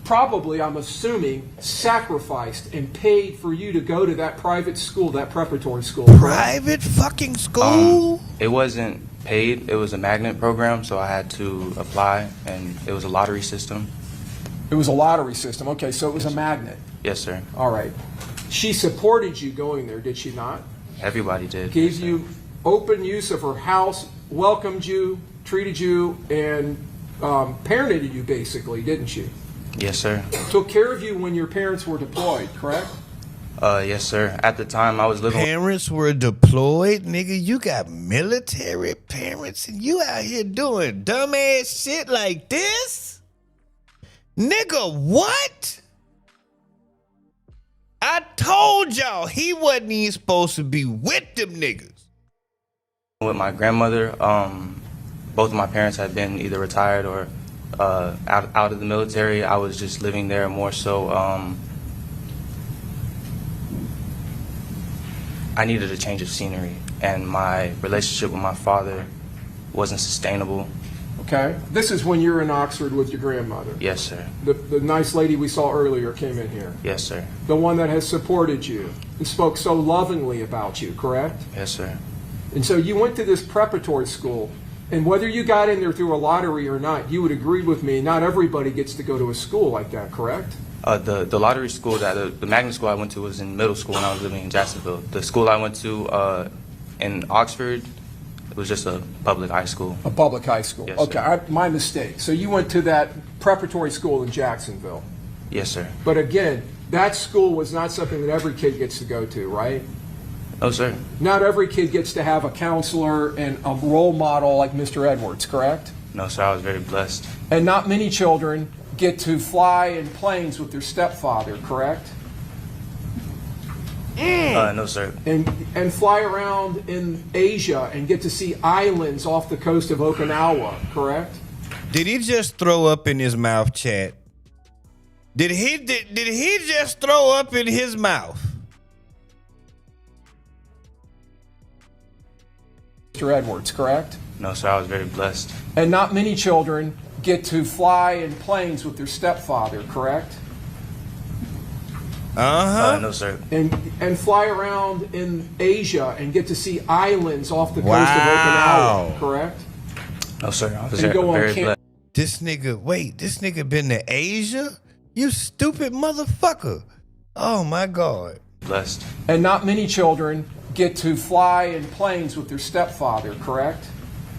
probably, I'm assuming, sacrificed and paid for you to go to that private school, that preparatory school. Private fucking school? It wasn't paid. It was a magnet program, so I had to apply, and it was a lottery system. It was a lottery system. Okay, so it was a magnet. Yes, sir. All right. She supported you going there, did she not? Everybody did. Gave you open use of her house, welcomed you, treated you, and parented you, basically, didn't she? Yes, sir. Took care of you when your parents were deployed, correct? Yes, sir. At the time, I was living. Parents were deployed, nigga. You got military parents, and you out here doing dumbass shit like this, nigga. What? I told y'all he wasn't even supposed to be with them niggas. With my grandmother, both of my parents had been either retired or out of the military. I was just living there more so. I needed a change of scenery, and my relationship with my father wasn't sustainable. Okay. This is when you were in Oxford with your grandmother. Yes, sir. The nice lady we saw earlier came in here. Yes, sir. The one that has supported you and spoke so lovingly about you, correct? Yes, sir. And so you went to this preparatory school, and whether you got in there through a lottery or not, you would agree with me, not everybody gets to go to a school like that, correct? The lottery school, the magnet school I went to was in middle school when I was living in Jacksonville. The school I went to in Oxford, it was just a public high school. A public high school. Yes, okay, my mistake. So you went to that preparatory school in Jacksonville. Yes, sir. But again, that school was not something that every kid gets to go to, right? No, sir. Not every kid gets to have a counselor and a role model like Mr. Edwards, correct? No, sir. I was very blessed. And not many children get to fly in planes with their stepfather, correct? No, sir. And fly around in Asia and get to see islands off the coast of Okinawa, correct? Did he just throw up in his mouth, chat? Did he just throw up in his mouth? Mr. Edwards, correct? No, sir. I was very blessed. And not many children get to fly in planes with their stepfather, correct? No, sir. And fly around in Asia and get to see islands off the coast of Okinawa, correct? No, sir. I was And go on very camp. blessed. This nigga been to Asia? You stupid motherfucker. Oh my God. Blessed. And not many children get to fly in planes with their stepfather, correct?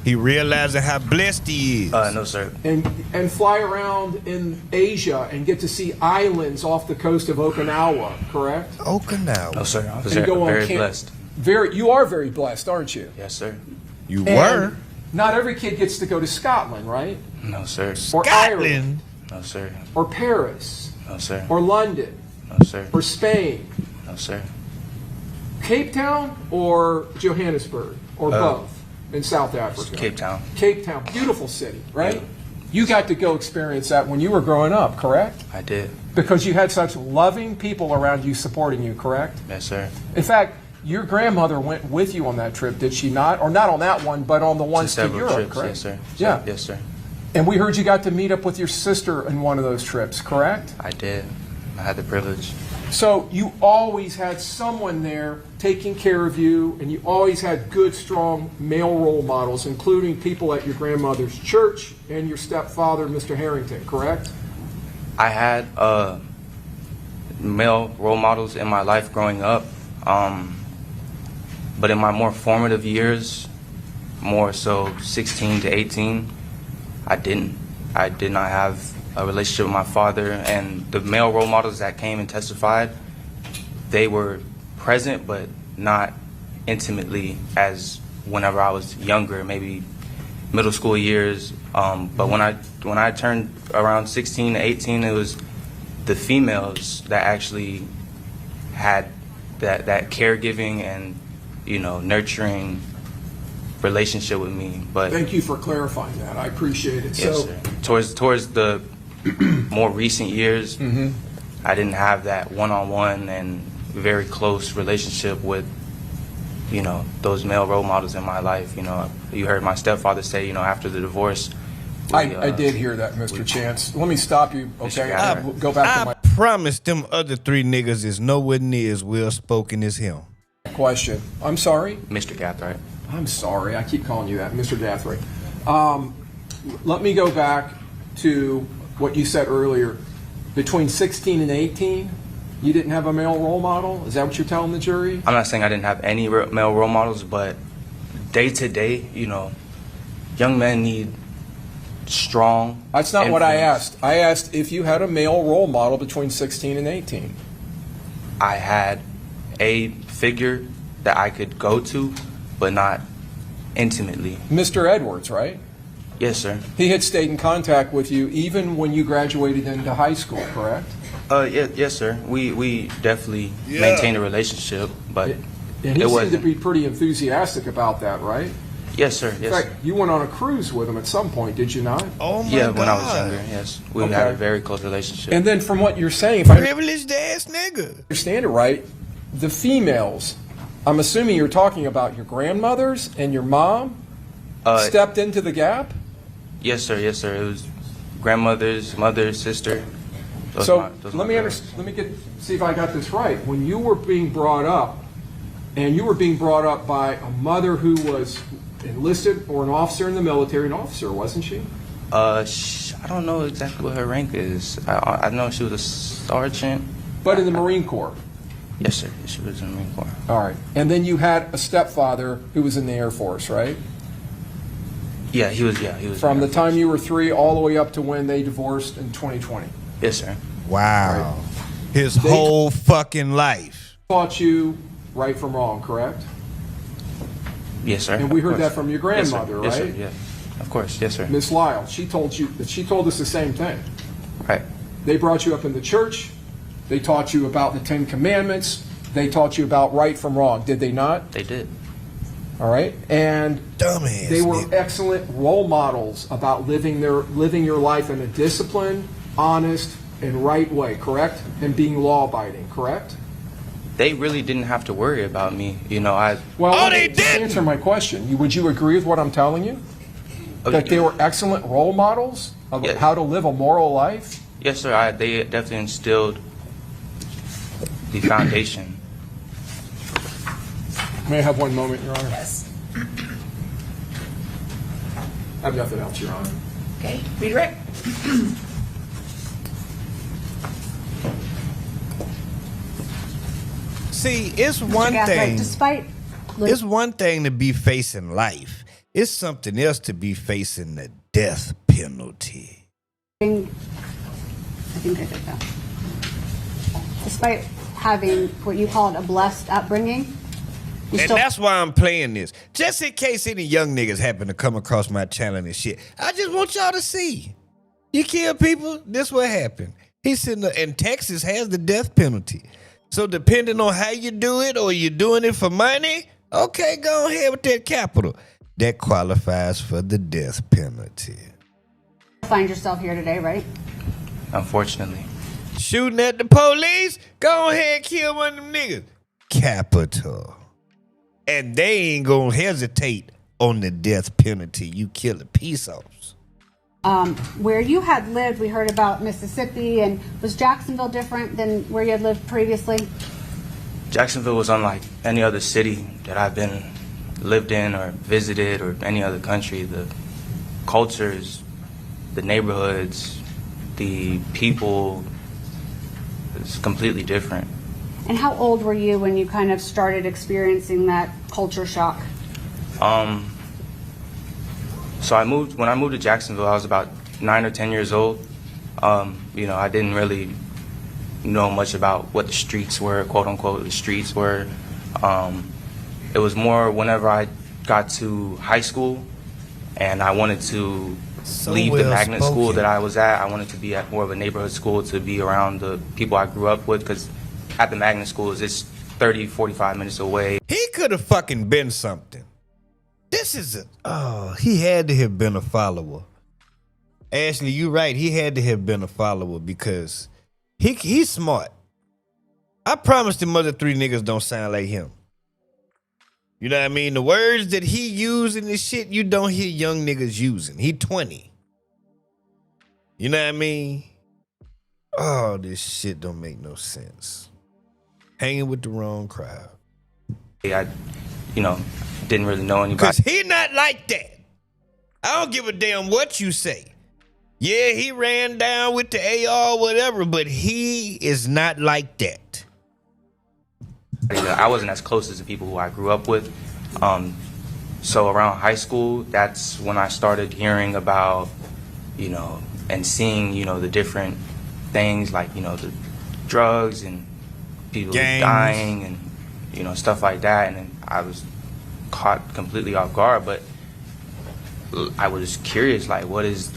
He realizing how blessed he is. No, sir. And fly around in Asia and get to see islands off the coast of Okinawa, correct? Okinawa. No, sir. I was And go on very camp. blessed. You are very blessed, aren't you? Yes, sir. You And were? Not every kid gets to go to Scotland, right? No, sir. Or Ireland, No, sir. or Paris, No, sir. or London, No, sir. or Spain, No, sir. Cape Town, or Johannesburg, or both in South Africa. Cape Town. Cape Town, beautiful city, right? Yeah. You got to go experience that when you were growing up, correct? I did. Because you had such loving people around you supporting you, correct? Yes, sir. In fact, your grandmother went with you on that trip, did she not? Or not on that one, but on the ones to Several Europe, trips. correct? Yes, sir. Yeah. Yes, sir. And we heard you got to meet up with your sister in one of those trips, correct? I did. I had the privilege. So you always had someone there taking care of you, and you always had good, strong male role models, including people at your grandmother's church and your stepfather, Mr. Harrington, correct? I had male role models in my life growing up, but in my more formative years, more so 16 to 18, I didn't. I did not have a relationship with my father, and the male role models that came and testified, they were present but not intimately as whenever I was younger, maybe middle school years. But when I turned around 16 to 18, it was the females that actually had that caregiving and, you know, nurturing relationship with me. But Thank you for clarifying that. I appreciate it. yes, So, sir. Towards the more recent years, I didn't have that one-on-one and very close relationship with, you know, those male role models in my life. You know, you heard my stepfather say, you know, after the divorce. I did hear that, Mr. Chance. Let me stop you, okay? Gathering. Go back to I my promise them other 3 niggas is nowhere near as well spoken as him. question. I'm sorry? Mr. Gathright. I'm sorry. I keep calling you that, Mr. Gathright. Let me go back to what you said earlier. Between 16 and 18, you didn't have a male role model? Is that what you're telling the jury? I'm not saying I didn't have any male role models, but day to day, you know, young men need strong. That's not what I influence. asked. I asked if you had a male role model between 16 and 18. I had a figure that I could go to, but not intimately. Mr. Edwards, right? Yes, sir. He had stayed in contact with you even when you graduated into high school, correct? Yes, sir. We definitely maintained a relationship, but And he it seemed to wasn't. be pretty enthusiastic about that, right? Yes, sir. In Yes, fact, sir. you went on a cruise with him at some point, did you not? Oh my Yeah, God. when I was younger, yes. We had a very close relationship. And then from what you're saying, if I Privileged ass nigga. understand it right, the females, I'm assuming you're talking about your grandmothers and your mom stepped into the gap? Yes, sir. Yes, sir. It was grandmother's, mother, sister. Those So are my let me girls. see if I got this right. When you were being brought up, and you were being brought up by a mother who was enlisted or an officer in the military, an officer, wasn't she? I don't know exactly what her rank is. I know she was a sergeant. But in the Marine Corps. Yes, sir. She was in the Marine Corps. All right. And then you had a stepfather who was in the Air Force, right? Yeah, he was. Yeah, he was. From the time you were 3 all the way up to when they divorced in 2020. Yes, sir. Wow. His whole fucking life. Taught you right from wrong, correct? Yes, sir. And we Of heard course. that from your grandmother, yes, sir. right? Yes, sir. Yeah. Of course. Yes, sir. Miss Lyle. She told us the same thing. Right. They brought you up in the church. They taught you about the 10 Commandments. They taught you about right from wrong. Did they not? They did. All right. And Dumbass. they were nigga. excellent role models about living your life in a disciplined, honest, and right way, correct? And being law-abiding, correct? They really didn't have to worry about me. You know, Well, Oh, let me they just didn't! answer my question. Would you agree with what I'm telling you? That they were excellent role models of Yeah. how to live a moral life? Yes, sir. They definitely instilled the foundation. May I have one moment, Your Honor? Yes. I have nothing else, Your Honor. Okay, redirect. See, it's one Gathright, thing. despite It's one thing to be facing life. It's something else to be facing the death penalty. I think I did that. Despite having what you called a blessed upbringing, you And still that's why I'm playing this. Just in case any young niggas happen to come across my channel and shit. I just want y'all to see. You kill people, this what happened. He's sitting there, and Texas has the death penalty. So depending on how you do it or you're doing it for money, okay, go ahead with that capital. That qualifies for the death penalty. find yourself here today, right? Unfortunately. Shooting at the police, go ahead and kill one of them niggas. Capital. And they ain't gonna hesitate on the death penalty. You kill a peace officer. Where you had lived, we heard about Mississippi, and was Jacksonville different than where you had lived previously? Jacksonville was unlike any other city that I've lived in or visited or any other country. The cultures, the neighborhoods, the people, it's completely different. And how old were you when you kind of started experiencing that culture shock? So when I moved to Jacksonville, I was about 9 or 10 years old. You know, I didn't really know much about what the streets were, quote unquote, the streets were. It was more whenever I got to high school and I wanted to leave the magnet school that I was at. I wanted to be at more of a neighborhood school to be around the people I grew up with, because at the magnet schools, it's 30, 45 minutes away. He could have fucking been something. He had to have been a follower. Ashley, you right. He had to have been a follower because he's smart. I promise them other three niggas don't sound like him. You know what I mean? The words that he used in this shit, you don't hear young niggas using. He 20. You know what I mean? Oh, this shit don't make no sense. Hanging with the wrong crowd. I, didn't really know anybody. Because he not like that. I don't give a damn what you say. Yeah, he ran down with the AR, whatever, but he is not like that. I wasn't as close as the people who I grew up with. So around high school, that's when I started hearing about, and seeing, the different things like, the drugs and people Gangs. dying and, stuff like that. And then I was caught completely off guard, but I was curious, like, what is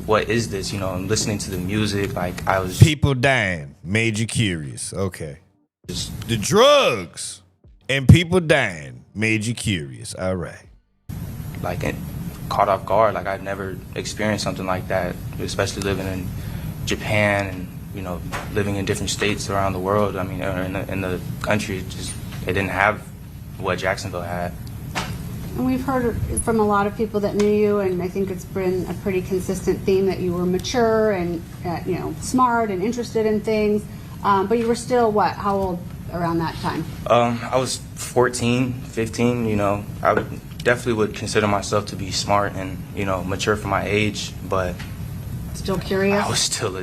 this? And listening to the music, like, I was... People dying made you curious. Okay. The drugs and people dying made you curious. All right. Like, caught off guard. Like, I'd never experienced something like that, especially living in Japan and, living in different states around the world. I mean, in the country, it didn't have what Jacksonville had. And we've heard from a lot of people that knew you, and I think it's been a pretty consistent theme that you were mature and, smart and interested in things. But you were still, what, how old around that time? I was 14, 15, I definitely would consider myself to be smart and, mature for my age, but... Still curious? I was still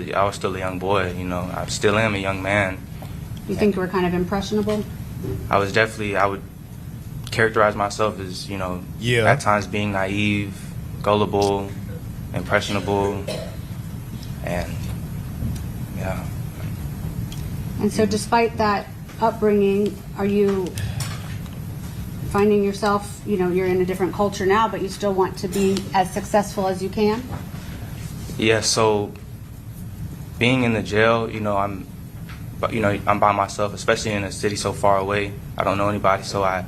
a young boy, I still am a young man. You think you were kind of impressionable? I would characterize myself as, at times being naive, gullible, impressionable, and, yeah. And so despite that upbringing, are you finding yourself, you're in a different culture now, but you still want to be as successful as you can? Yeah, so being in the jail, I'm by myself, especially in a city so far away. I don't know anybody, so I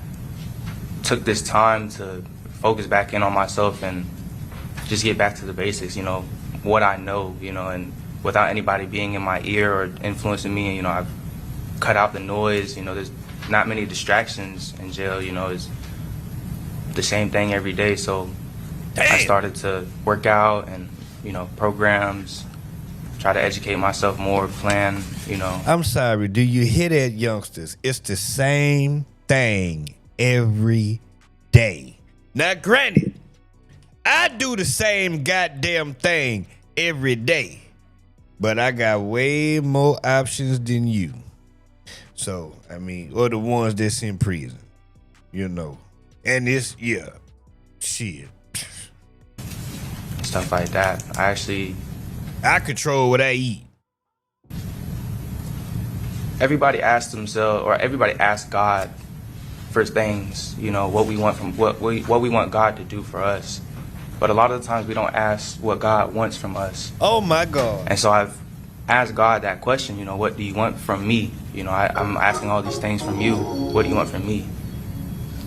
took this time to focus back in on myself and just get back to the basics, what I know, and without anybody being in my ear or influencing me, I've cut out the noise, there's not many distractions in jail, it's the same thing every day. So I started to work out and, programs, try to educate myself more, plan, I'm sorry, do you hear that, youngsters? It's the same thing every day. Now, granted, I do the same goddamn thing every day, but I got way more options than you. So, or the ones that's in prison, And it's, shit. Stuff like that. I control what I eat. Everybody asks God for things, what we want from what we want God to do for us. But a lot of the times we don't ask what God wants from us. Oh my God. And so I've asked God that question, what do you want from me? I'm asking all these things from you. What do you want from me?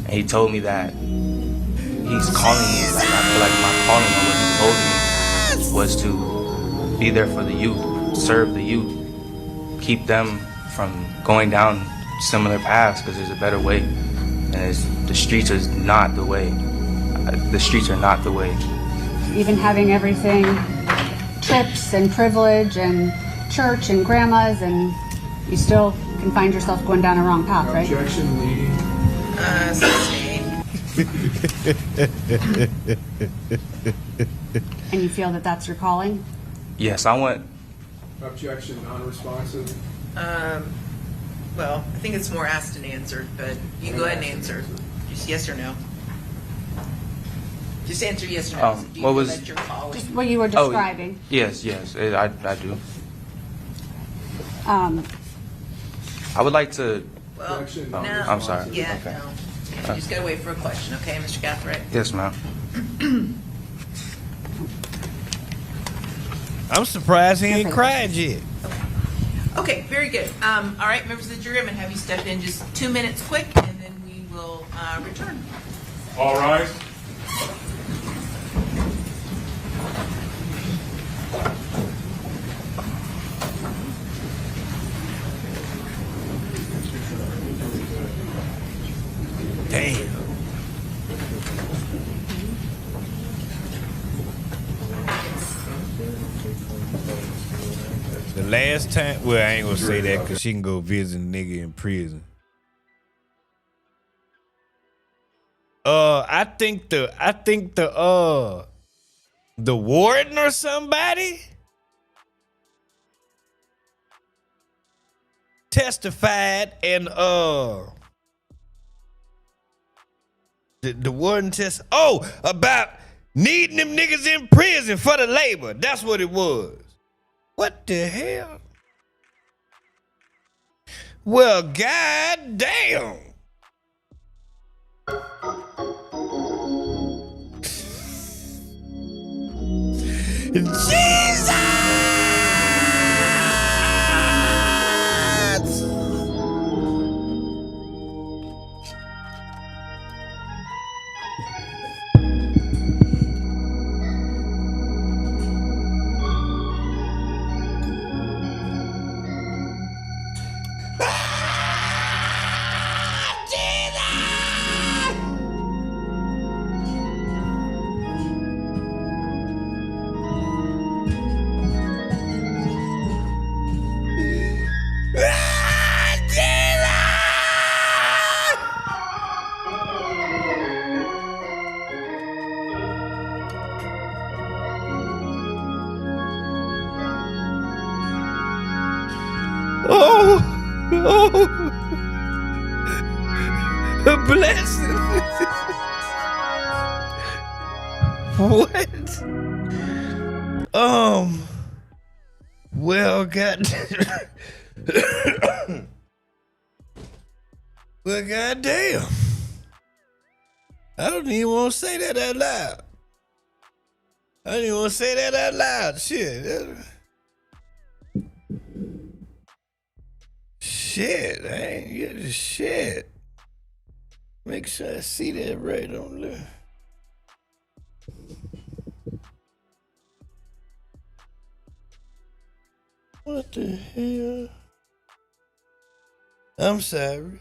And he told me that he's calling me. Like, I feel like my calling on what he told me was to be there for the youth, serve the youth, keep them from going down similar paths, because there's a better way. And the streets is not the way. The streets are not the way. Even having everything, trips and privilege and church and grandmas, and you still can find yourself going down a wrong path, right? Objection, leading. And you feel that that's your calling? Yes, I want... Objection, non-responsive. Well, I think it's more asked and answered, but you can go ahead and answer. Just yes or no. Just answer yes or no. Do you what feel was... that you're calling? Just what you were describing. Yes, I do. I would like to... Well, no. I'm sorry. Yeah, okay. no. Yeah, you just got to wait for a question, okay, Mr. Gathright? Yes, ma'am. I'm surprised he ain't cried yet. Okay, very good. All right, members of the jury, I'm going to have you step in just 2 minutes quick, and then we will return. All rise. Damn. The last time, well, I ain't gonna say that because she can go visit a nigga in prison. I think the warden or somebody testified, and the warden about needing them niggas in prison for the labor. That's what it was. What the hell? Well, god damn. Jesus! A blessing. What? Well, god. Well, goddamn. I don't even want to say that out loud. I don't even want to say that out loud. Shit. Shit, I ain't get the shit. Make sure I see that right on there. What the hell? I'm sorry.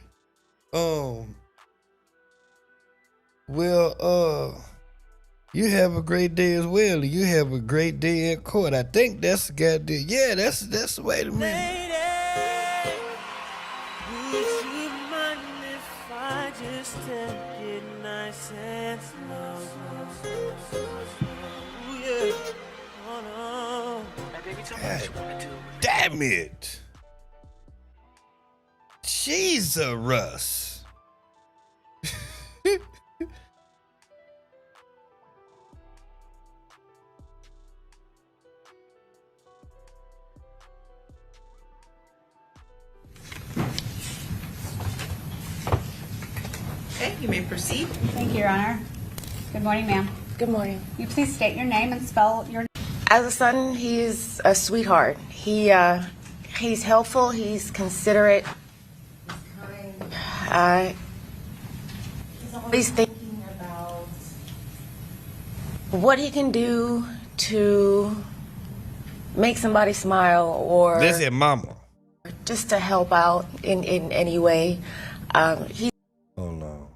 Well, you have a great day as well. You have a great day at court. I think that's the goddamn. Yeah, that's wait a minute. Damn it. Jesus. Okay, you may proceed. Thank you, Your Honor. Good morning, ma'am. Good morning. Can you please state your name and spell your name? As a son, he's a sweetheart. He's helpful. He's considerate. He's kind. He's always thinking about what he can do to make somebody smile, or This is mama. just to help out in any way. He Hold on.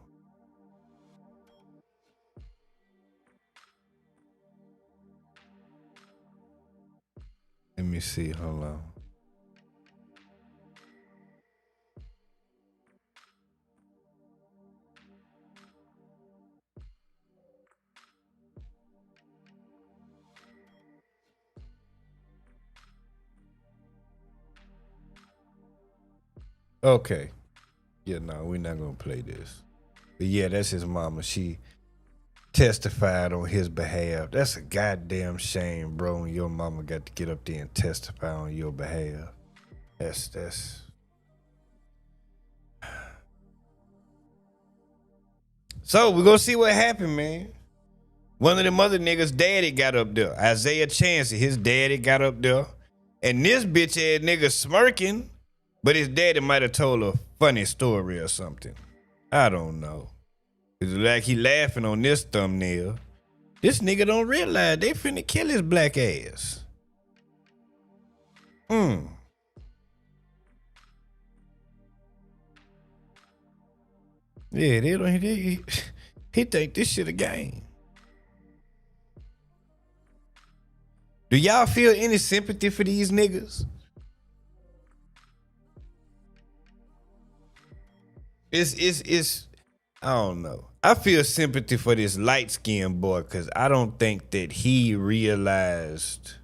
Let me see. Hold on. Okay. Yeah, no, we're not gonna play this. But yeah, that's his mama. She testified on his behalf. That's a goddamn shame, bro, when your mama got to get up there and testify on your behalf. That's So we're gonna see what happened, man. One of them other niggas' daddy got up there. Isaiah Chancey, his daddy got up there And this bitch ass nigga smirking, but his daddy might have told a funny story or something. I don't know. It's like he laughing on this thumbnail. This nigga don't realize they finna kill his black ass. Yeah, they don't. He think this shit a game. Do y'all feel any sympathy for these niggas? It's I don't know. I feel sympathy for this light-skinned boy because I don't think that he realized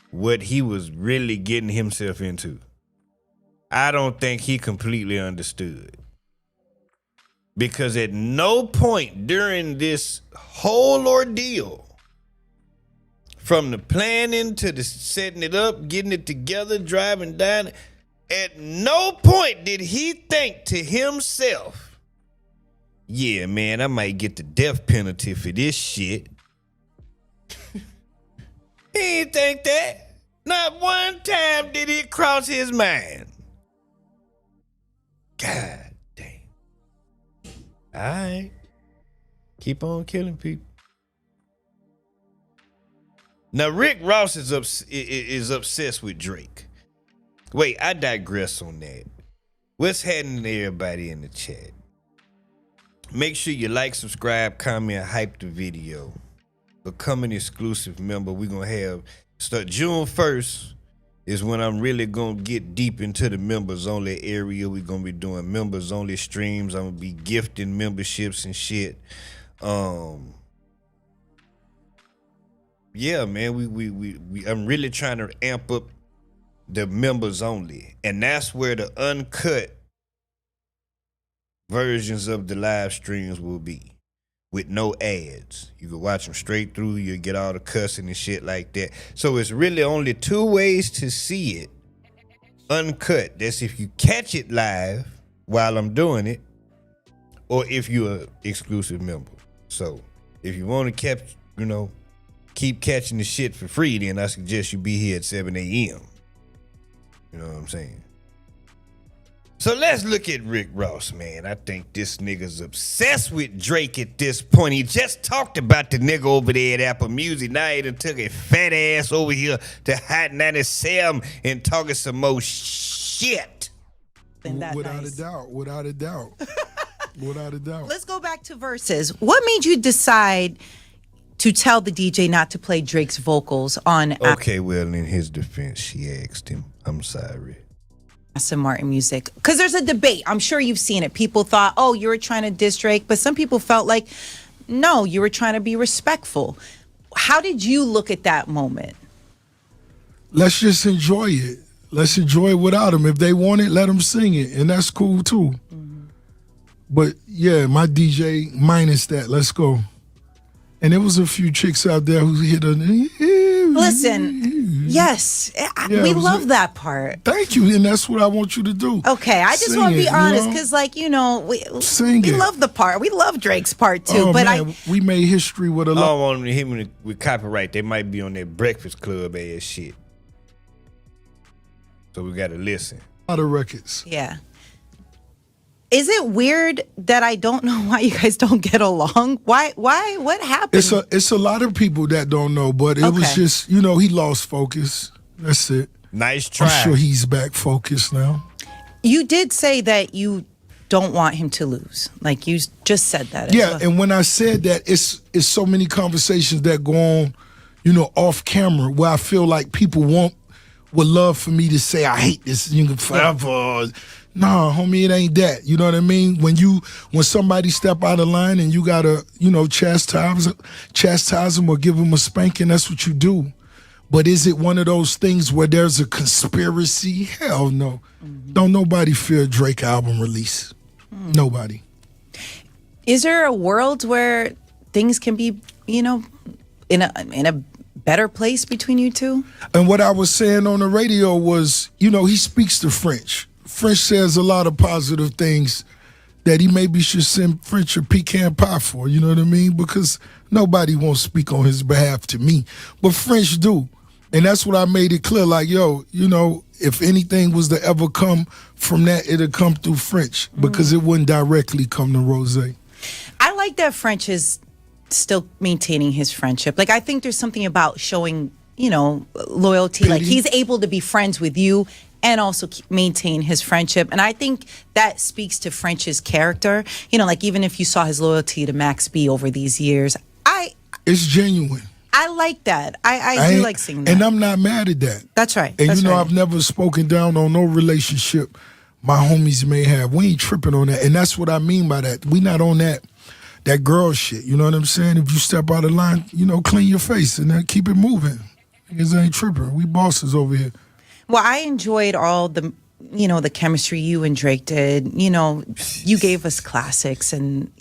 what he was really getting himself into. I don't think he completely understood. Because at no point during this whole ordeal, from the planning to the setting it up, getting it together, driving down, at no point did he think to himself, yeah, man, I might get the death penalty for this shit. He didn't think that. Not one time did it cross his mind. God damn. All right. Keep on killing people. Now, Rick Ross is obsessed with Drake. Wait, I digress on that. What's happening to everybody in the chat? Make sure you like, subscribe, comment, hype the video. Become an exclusive member. We're going to start June 1st is when I'm really going to get deep into the members only area. We're going to be doing members only streams. I'm going to be gifting memberships and shit. Yeah, man, we I'm really trying to amp up the members only. And that's where the uncut versions of the live streams will be with no ads. You can watch them straight through. You'll get all the cussing and shit like that. So it's really only two ways to see it uncut. That's if you catch it live while I'm doing it, or if you're an exclusive member. So if you want to keep catching the shit for free, then I suggest you be here at 7 a.m. You know what I'm saying? So let's look at Rick Ross, man. I think this nigga's obsessed with Drake at this point. He just talked about the nigga over there at Apple Music. Now he done took a fat ass over here to Hot 97 and talking some more shit. Without a doubt. Without a doubt. Let's go back to verses. What made you decide to tell the DJ not to play Drake's vocals on Okay, well, in his defense, she asked him. I'm sorry. Aston Martin music? Because there's a debate. I'm sure you've seen it. People thought, oh, you were trying to diss Drake. But some people felt like, no, you were trying to be respectful. How did you look at that moment? Let's just enjoy it. Let's enjoy it without him. If they want it, let them sing it. And that's cool, too. Mm-hmm. But, yeah, my DJ minus that. Let's go. And there was a few chicks out there who hit a... Listen, yes, we love that part. Thank you, and that's what I want you to do. Okay, I just want to be honest, because, we love the part. We love Drake's part, too. Oh, but man, we made history with a lot. I don't want him with copyright. They might be on that Breakfast Club ass shit. So we got to listen. A lot of records. Yeah. Is it weird that I don't know why you guys don't get along? Why? What happened? It's a lot of people that don't know, but it was just, he lost focus. That's it. Nice try. I'm sure he's back focused now. You did say that you don't want him to lose. Like you just said that. Yeah, and when I said that, it's so many conversations that go on, off camera where I feel like people would love for me to say I hate this nigga forever. Nah, homie, it ain't that. You know what I mean? When somebody step out of line and you gotta, chastise them or give them a spanking, that's what you do. But is it one of those things where there's a conspiracy? Hell no. Mm-hmm. Don't nobody fear Drake album release. Mm. Nobody. Is there a world where things can be, in a better place between you two? And what I was saying on the radio was, he speaks to French. French says a lot of positive things that he maybe should send French a pecan pie for, you know what I mean? Because nobody won't speak on his behalf to me. But French do. And that's what I made it clear. Like, yo, you know, if anything was to ever come from that, it'd come through French because it wouldn't directly come to Rose. I like that French is still maintaining his friendship. Like, I think there's something about showing, you know, loyalty. Like, he's able to be friends with you and also maintain his friendship. And I think that speaks to French's character. You know, like, even if you saw his loyalty to Max B over these years, it's genuine. I like that. I do like seeing that. And I'm not mad at that. That's right. And That's you know, right. I've never spoken down on no relationship my homies may have. We ain't tripping on that. And that's what I mean by that. We not on that girl shit. You know what I'm saying? If you step out of line, you know, clean your face and then keep it moving. Niggas ain't tripping. We bosses over here. Well, I enjoyed all the, you know, the chemistry you and Drake did. You know, you gave us classics. And,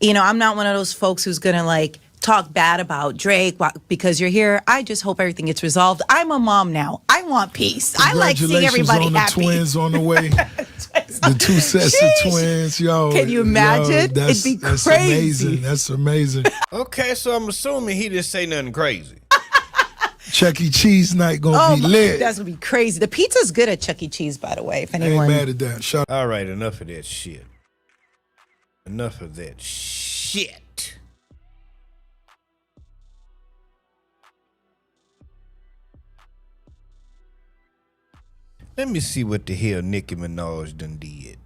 you know, I'm not one of those folks who's going to, like, talk bad about Drake because you're here. I just hope everything gets resolved. I'm a mom now. I want peace. I like seeing everybody on the happy. Twins on the way. The 2 sets of twins, yo. Can you imagine? Yo, It'd be that's crazy. Amazing. That's amazing. Okay, so I'm assuming he didn't say nothing crazy. Chuck E. Cheese night gonna be lit. That's gonna be crazy. The pizza's good at Chuck E. Cheese, by the way. If anyone, ain't mad at that. All right, enough of that shit. Enough of that shit. Let me see what the hell Nicki Minaj done did.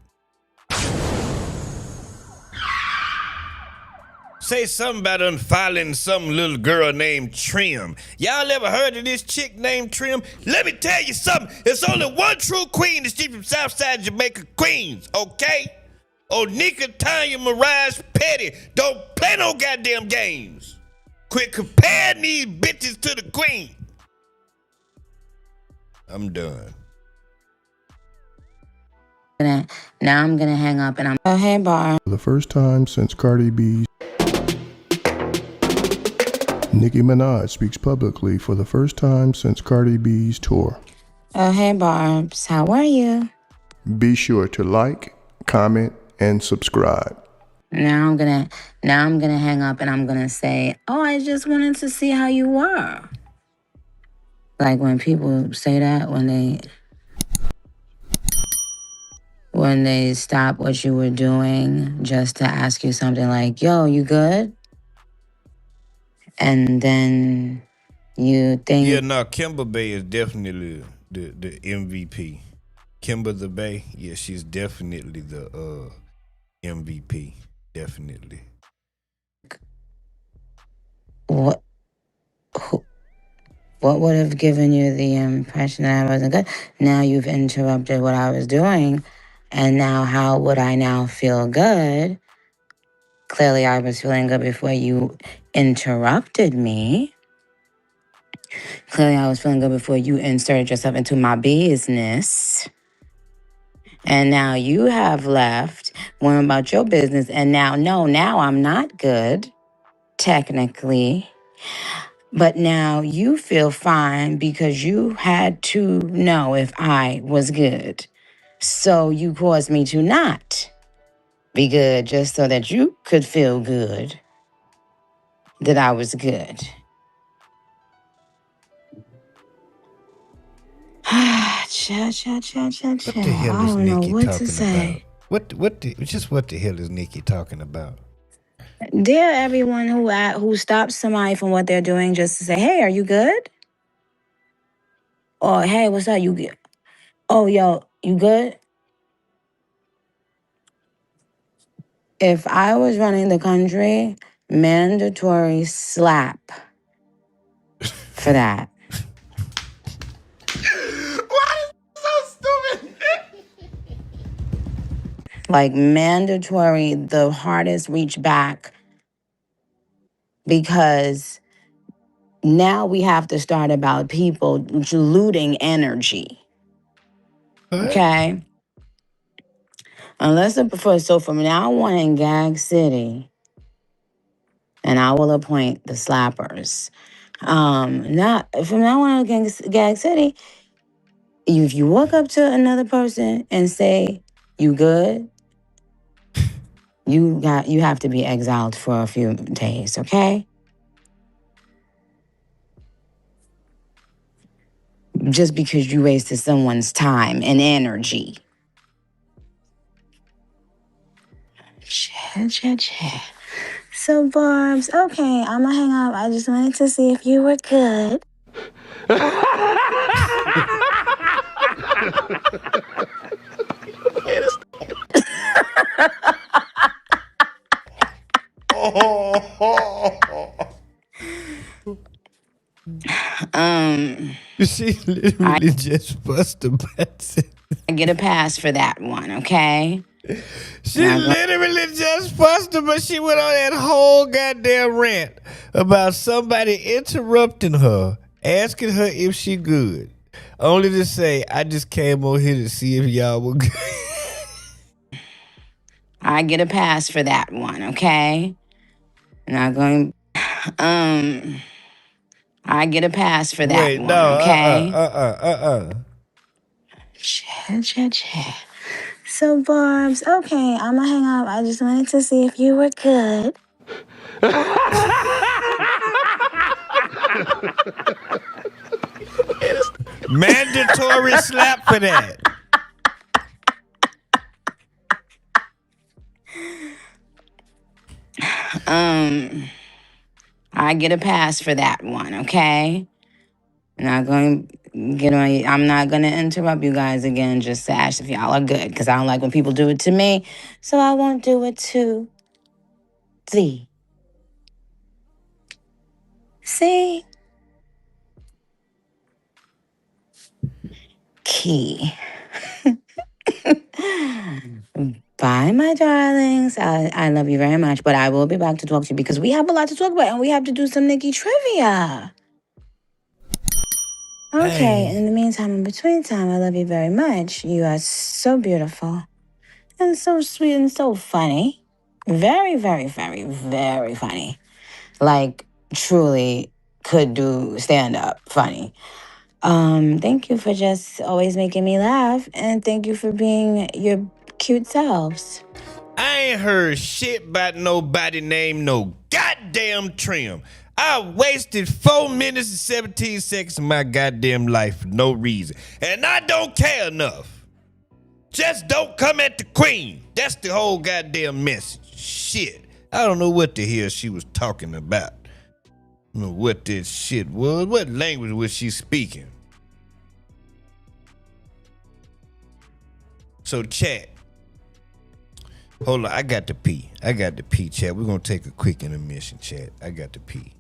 Say something about unfollowing some little girl named Trim. Y'all ever heard of this chick named Trim? Let me tell you something. There's only one true queen that's from Southside Jamaica, Queens, okay? Onika Tanya Mirage Petty. Don't play no goddamn games. Quit comparing these bitches to the queen. I'm done. Now I'm gonna hang up and I'm. Oh, hey, Bar. For the first time since Cardi B's, Nicki Minaj speaks publicly for the first time since Cardi B's tour. Oh, hey, Barbs. How are you? Be sure to like, comment, and subscribe. Now I'm gonna hang up and I'm gonna say, oh, I just wanted to see how you were. Like when people say that, when they stop what you were doing just to ask you something like, yo, you good? And then you think... Yeah, no, Kimber Bay is definitely the MVP. Kimber the Bay, yeah, she's definitely the MVP. Definitely. What would have given you the impression that I wasn't good? Now you've interrupted what I was doing. And now how would I now feel good? Clearly I was feeling good before you interrupted me. Clearly I was feeling good before you inserted yourself into my business. And now you have left, worrying about your business. And now I'm not good, technically. But now you feel fine because you had to know if I was good. So you caused me to not be good just so that you could feel good that I was good. Chill. What the hell is Nikki talking about? What the hell is Nikki talking about? Dare everyone who stops somebody from what they're doing just to say, hey, are you good? Or, hey, what's up? You good? Oh, yo, you good? If I was running the country, mandatory slap for that. Why is it so stupid? Like mandatory, the hardest reach back, because now we have to start about people looting energy. Okay? So from now on in Gag City, and I will appoint the slappers. From now on in Gag City, if you walk up to another person and say, you good? You have to be exiled for a few days, okay? just because you wasted someone's time and energy. Chat. So, Barbs, okay, I'm gonna hang up. I just wanted to see if you were good. She literally just busted butts. I get a pass for that one, okay? She literally just busted, but she went on that whole goddamn rant about somebody interrupting her, asking her if she good. Only to say, I just came over here to see if y'all were good. I get a pass for that one, okay? Not going. I get a pass for that one, okay? Chat. So, Barbs, okay, I'm gonna hang up. I just wanted to see if you were good. Mandatory slap for that. I get a pass for that one, okay? Not going to get on you. I'm not going to interrupt you guys again just to ask if y'all are good, because I don't like when people do it to me, so I won't do it to thee. See? Key. Bye, my darlings. I love you very much, but I will be back to talk to you because we have a lot to talk about and we have to do some Nikki trivia. Okay, in the meantime, in between time, I love you very much. You are so beautiful and so sweet and so funny. Very, very, very, very funny. Like, truly could do stand-up funny. Thank you for just always making me laugh, and thank you for being your cute selves. I ain't heard shit about nobody named no goddamn Trim. I wasted 4 minutes and 17 seconds of my goddamn life for no reason. And I don't care enough. Just don't come at the queen. That's the whole goddamn message. Shit. I don't know what the hell she was talking about. I don't know what this shit was. What language was she speaking? So, chat. Hold on, I got to pee. Chat. We're going to take a quick intermission, chat. I got to pee.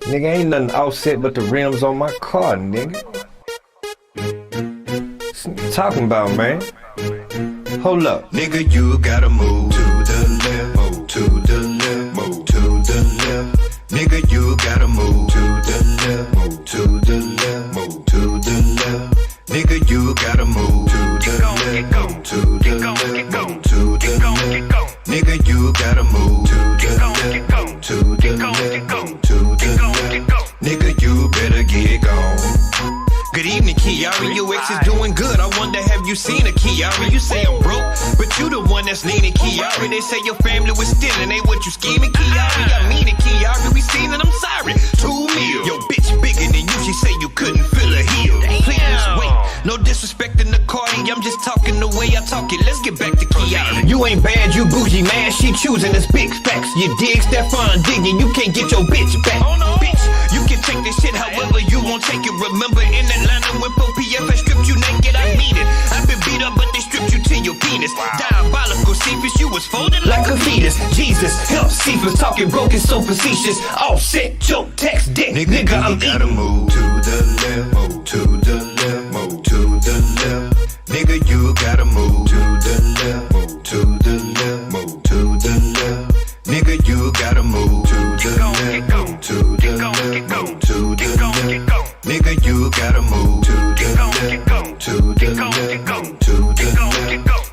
Nigga, ain't nothing offset but the rims on my car, nigga. What you talking about, man? Hold up. Nigga, you gotta move to the left, move to the left, move to the left. Nigga, you gotta move to the left, move to the left, move to the left. Nigga, you gotta move to the left, move to the left, move to the left. Nigga, you gotta move to the left, move to the left, move to the left. Nigga, you better get gone. Good evening, Kiara. Your ex is doing good. I wonder, have you seen a Kiara? You say I'm broke, but you the one that's leaning, Kiara. They say your family was stealing, ain't what you scheming, Kiara. I mean it, Kiara. We seen it, I'm sorry. 2 mil. Yo, bitch bigger than you. She say you couldn't fill a heel. Please wait. No disrespect in the Cardi. I'm just talking the way I talk it. Let's get back to Kiara. You ain't bad, you bougie, man. She choosing us big facts. You dig Stefan digging, you can't get your bitch back. Oh no, bitch. You can take this shit however you won't take it. Remember in Atlanta when PFS stripped you naked, I mean it. I've been beat up, but they stripped you to your penis. Diabolical Cephas, you was folded like a fetus. Jesus, help Cephas, talking broken, so facetious. Offset, joke, text, dick, nigga, I'm gotta move to the left, move to the left, move to the left. Nigga, you gotta move to the left, move to the left, move to the left. Nigga, you gotta move to the left, move to the left, move to the left. Nigga, you gotta move to the left, move to the left, move to the left.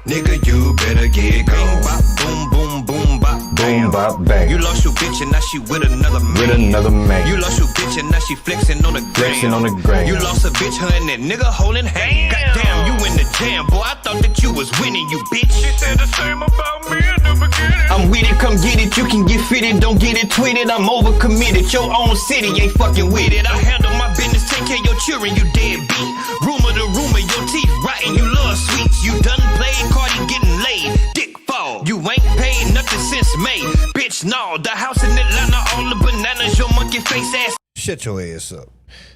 Nigga, you better get gone. boom, boom, boom, bop, Boom, bop, bang. You lost lost your bitch and now she with another man. With another man. You lost your bitch and now she flexing on the gram. Flexing on the gram. You lost a bitch, her and that nigga holding hands. Goddamn, you in the jam, boy. I thought that you was winning, you bitch. She said the same about me in the beginning. I'm with it, come get it. You can get fitted, don't get it tweeted. I'm overcommitted. Your own city ain't fucking with it. I handle my business, take care of your children, you deadbeat. Rumor to rumor, your teeth rotten, you love sweets. You done played Cardi getting laid. Dick fall. You ain't paid nothing since May. Bitch, no, the house in Atlanta, all the bananas, your monkey face ass. Shut your ass up.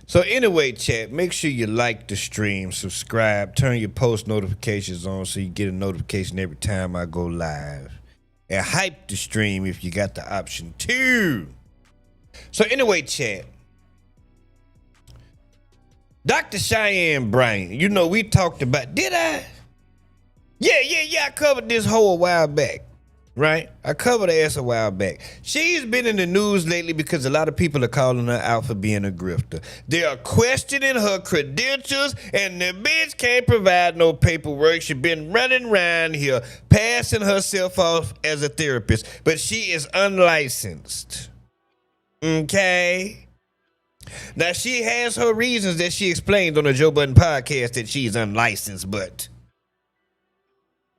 So anyway, chat, make sure you like the stream, subscribe, turn your post notifications on so you get a notification every time I go live. And hype the stream if you got the option to. So anyway, chat. Dr. Cheyenne Bryant, you know, we talked about, did I? Yeah, I covered this whole a while back, right? I covered her ass a while back. She's been in the news lately because a lot of people are calling her out for being a grifter. They are questioning her credentials, and the bitch can't provide no paperwork. She been running around here, passing herself off as a therapist, but she is unlicensed. Okay? Now, she has her reasons that she explained on the Joe Budden podcast that she's unlicensed, but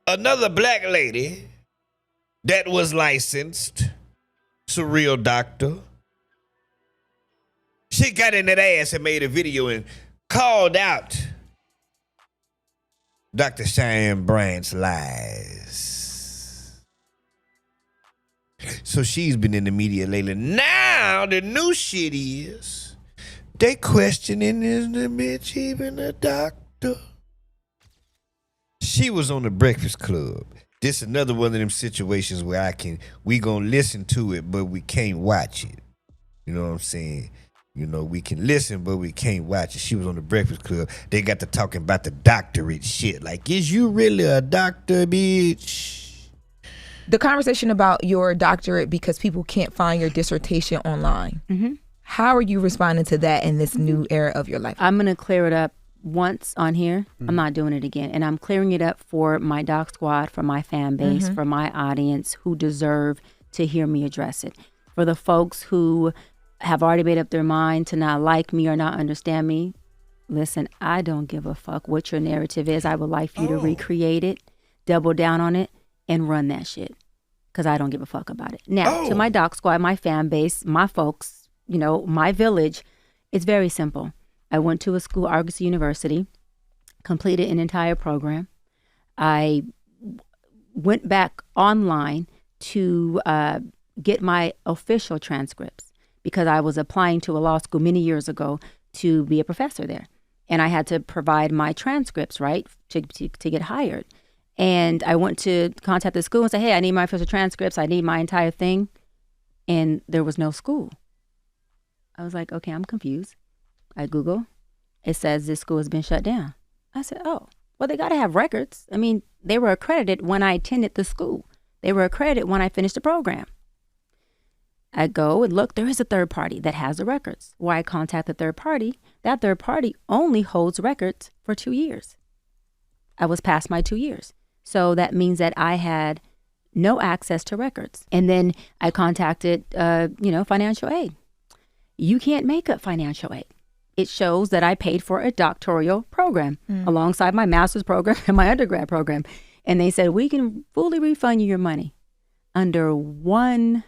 another black lady that was licensed, it's a real doctor, she got in that ass and made a video and called out Dr. Cheyenne Bryant's lies. So she's been in the media lately. Now, the new shit is they questioning, is the bitch even a doctor? She was on the Breakfast Club. This another one of them situations where we gonna listen to it, but we can't watch it. You know what I'm saying? You know, we can listen, but we can't watch it. She was on the Breakfast Club. They got to talking about the doctorate shit. Like, is you really a doctor, bitch? The conversation about your doctorate because people can't find your dissertation online. Mm-hmm. How are you responding to that in this new era of your life? I'm going to clear it up once on here. I'm not doing it again. And I'm clearing it up for my doc squad, for my fan base, for my audience who deserve to hear me address it. For the folks who have already made up their mind to not like me or not understand me, listen, I don't give a fuck what your narrative is. I would like for you to recreate it, double down on it, and run that shit. Because I don't give a fuck about it. Now, to my doc squad, my fan base, my folks, you know, my village, it's very simple. I went to a school, Argosy University, completed an entire program. I went back online to get my official transcripts because I was applying to a law school many years ago to be a professor there. And I had to provide my transcripts, right, to get hired. And I went to contact the school and say, hey, I need my official transcripts. I need my entire thing. And there was no school. I was like, okay, I'm confused. I Google. It says this school has been shut down. I said, oh, well, they got to have records. I mean, they were accredited when I attended the school. They were accredited when I finished the program. I go and look, there is a third party that has the records. Why I contact the third party, that third party only holds records for 2 years. I was past my 2 years. So that means that I had no access to records. And then I contacted, financial aid. You can't make up financial aid. It shows that I paid for a doctoral program alongside my master's program and my undergrad program. And they said, we can fully refund you your money under one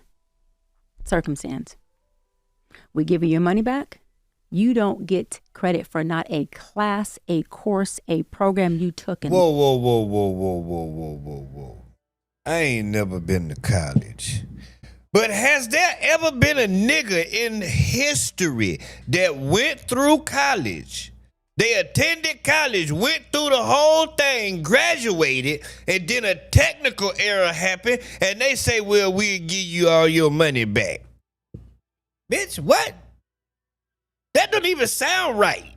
circumstance. We give you your money back. You don't get credit for not a class, a course, a program you took. Whoa. I ain't never been to college. But has there ever been a nigga in history that went through college? They attended college, went through the whole thing, graduated, and then a technical error happened, and they say, well, we'll give you all your money back. Bitch, what? That don't even sound right.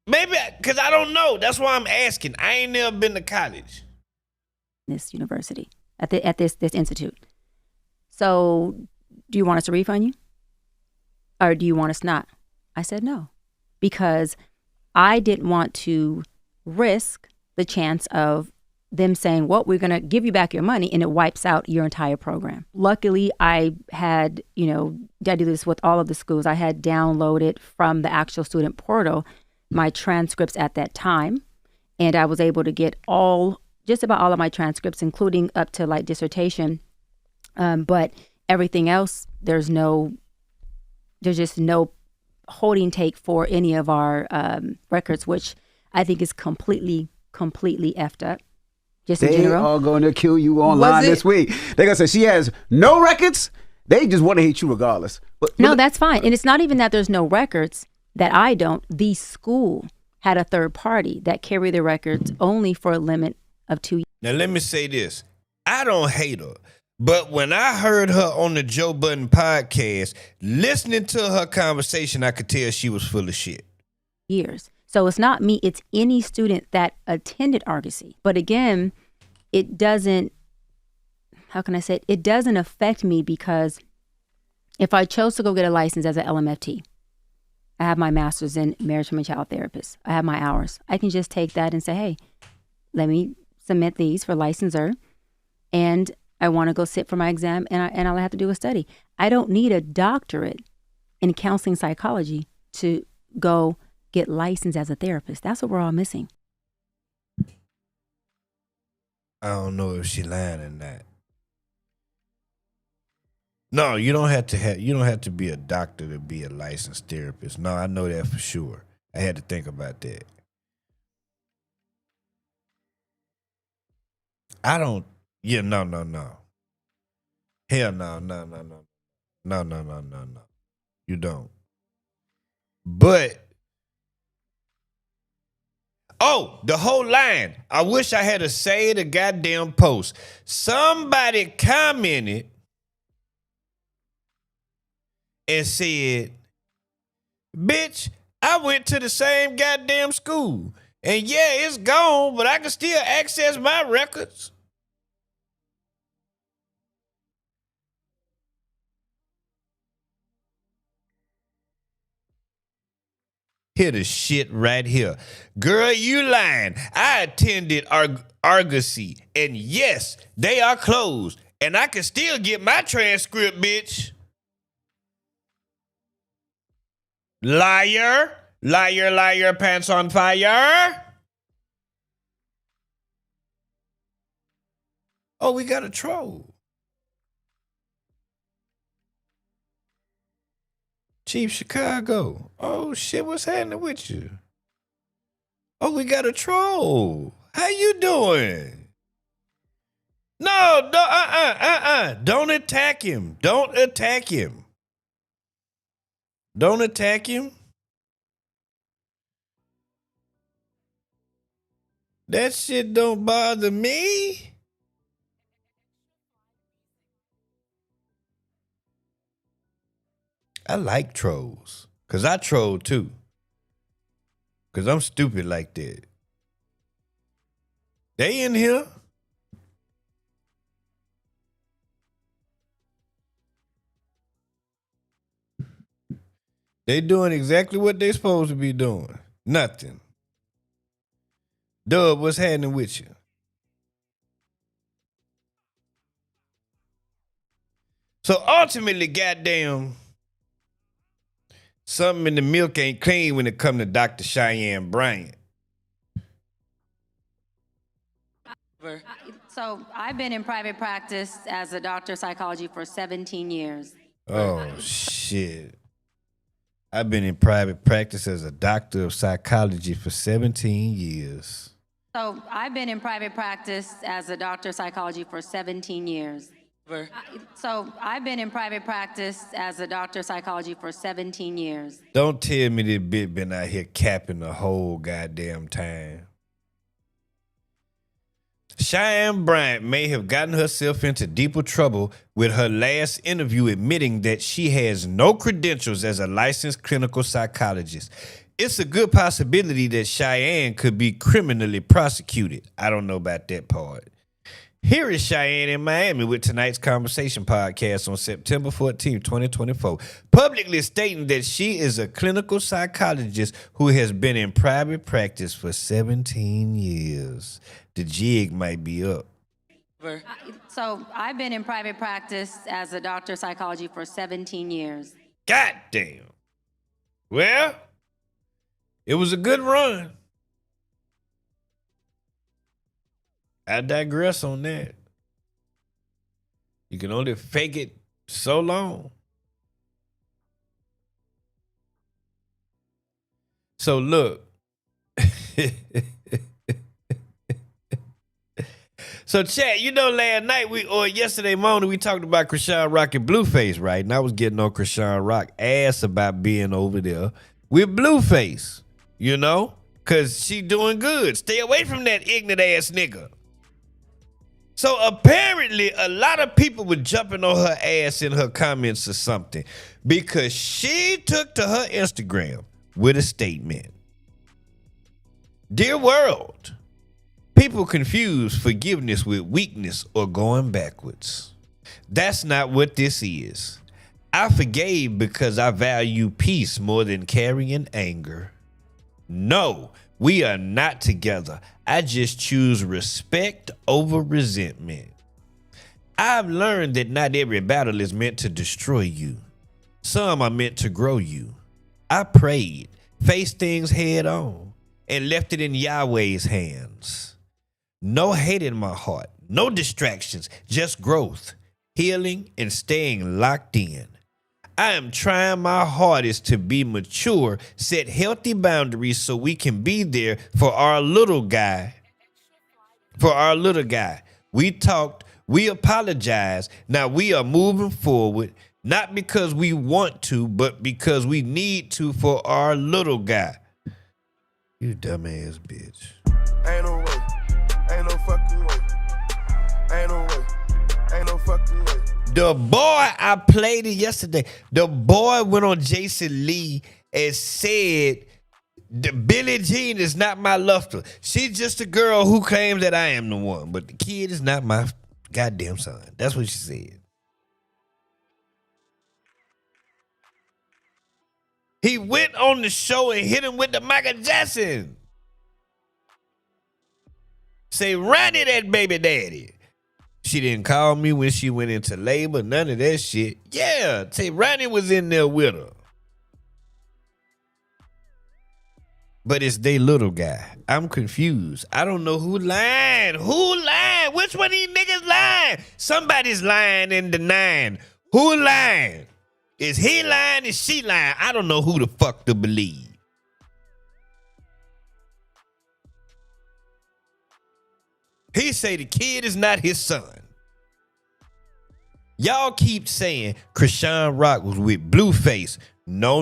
Maybe, because I don't know. That's why I'm asking. I ain't never been to college. This university, at this institute. So, do you want us to refund you? Or do you want us not? I said no. Because I didn't want to risk the chance of them saying, well, we're going to give you back your money, and it wipes out your entire program. Luckily, I had, I do this with all of the schools. I had downloaded from the actual student portal my transcripts at that time, and I was able to get just about all of my transcripts, including up to like dissertation. But everything else, there's just no holding take for any of our records, which I think is completely effed up. Just in They general. are going to kill you online this week. They're going to say she has no records. They just want to hate you regardless. No, that's fine. And it's not even that there's no records that I don't. The school had a third party that carried the records only for a limit of 2 years. Now, let me say this. I don't hate her. But when I heard her on the Joe Budden podcast, listening to her conversation, I could tell she was full of shit. Years. So it's not me, it's any student that attended Argosy. But again, it doesn't, how can I say it? It doesn't affect me because if I chose to go get a license as an LMFT, I have my master's in marriage and child therapist. I have my hours. I can just take that and say, hey, let me submit these for licensure. And I want to go sit for my exam and all I have to do is study. I don't need a doctorate in counseling psychology to go get licensed as a therapist. That's what we're all missing. I don't know if she lying or not. No, you don't have to be a doctor to be a licensed therapist. No, I know that for sure. I had to think about that. I don't, no. Hell no. No. You don't. But, the whole line. I wish I had to say the goddamn post. Somebody commented and said, bitch, I went to the same goddamn school. And yeah, it's gone, but I can still access my records. Hear the shit right here. Girl, you lying. I attended Argosy, and yes, they are closed. And I can still get my transcript, bitch. Liar. Liar, pants on fire. Oh, we got a troll. Chief Chicago. Oh, shit, what's happening with you? Oh, we got a troll. How you doing? No, Don't attack him. Don't attack him. Don't attack him. That shit don't bother me. I like trolls. Because I troll too. Because I'm stupid like that. They in here. They doing exactly what they supposed to be doing. Nothing. Dub, what's happening with you? So ultimately, goddamn, something in the milk ain't clean when it come to Dr. Cheyenne Bryant. So I've been in private practice as a doctor of psychology for 17 years. Oh, shit. I've been in private practice as a doctor of psychology for 17 years. So I've been in private practice as a doctor of psychology for 17 years. So I've been in private practice as a doctor of psychology for 17 years. Don't tell me this bitch been out here capping the whole goddamn time. Cheyenne Bryant may have gotten herself into deeper trouble with her last interview admitting that she has no credentials as a licensed clinical psychologist. It's a good possibility that Cheyenne could be criminally prosecuted. I don't know about that part. Here is Cheyenne in Miami with tonight's Conversation podcast on September 14th, 2024, publicly stating that she is a clinical psychologist who has been in private practice for 17 years. The jig might be up. So I've been in private practice as a doctor of psychology for 17 years. God damn. Well, it was a good run. I digress on that. You can only fake it so long. So look. So chat, you know, last night or yesterday morning we talked about Chrisean Rock and Blueface, right? And I was getting on Chrisean Rock ass about being over there with Blueface, you know, cause she doing good. Stay away from that ignorant ass nigga. So apparently a lot of people were jumping on her ass in her comments or something because she took to her Instagram with a statement. Dear world, people confuse forgiveness with weakness or going backwards. That's not what this is. I forgave because I value peace more than carrying anger. No, we are not together. I just choose respect over resentment. I've learned that not every battle is meant to destroy you. Some are meant to grow you. I prayed, faced things head on, and left it in Yahweh's hands. No hate in my heart, no distractions, just growth, healing, and staying locked in. I am trying my hardest to be mature, set healthy boundaries so we can be there for our little guy. We talked, we apologized. Now we are moving forward, not because we want to, but because we need to for our little guy. You dumbass bitch. Ain't no way. Ain't no fucking way. Ain't no way. Ain't no fucking way. The boy, I played it yesterday. The boy went on Jason Lee and said, Billie Jean is not my lufter. She's just a girl who claims that I am the one. But the kid is not my goddamn son. That's what she said. He went on the show and hit him with the Michael Jackson. Say, Ronnie, that baby daddy. She didn't call me when she went into labor, none of that shit. Yeah, say Ronnie was in there with her. But it's they little guy. I'm confused. I don't know who lying. Who lying? Which one of these niggas lying? Somebody's lying in the 9. Who lying? Is he lying? Is she lying? I don't know who the fuck to believe. He say the kid is not his son. Y'all keep saying Chrisean Rock was with Blueface. No.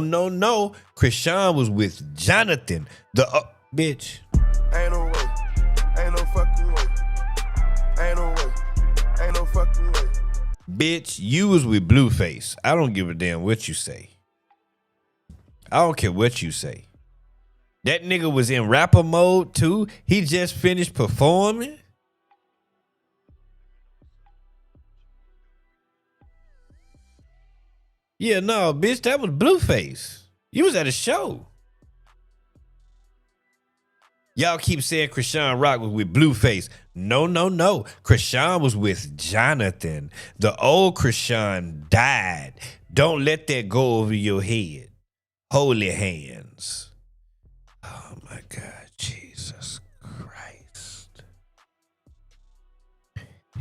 Chrisean was with Jonathan, the bitch. Ain't no way. Ain't no fucking way. Ain't no way. Ain't no fucking way. Bitch, you was with Blueface. I don't give a damn what you say. I don't care what you say. That nigga was in rapper mode too. He just finished performing. Yeah, no, bitch, that was Blueface. You was at a show. Y'all keep saying Chrisean Rock was with Blueface. No. Chrisean was with Jonathan. The old Chrisean died. Don't let that go over your head. Holy hands. Oh my God, Jesus Christ.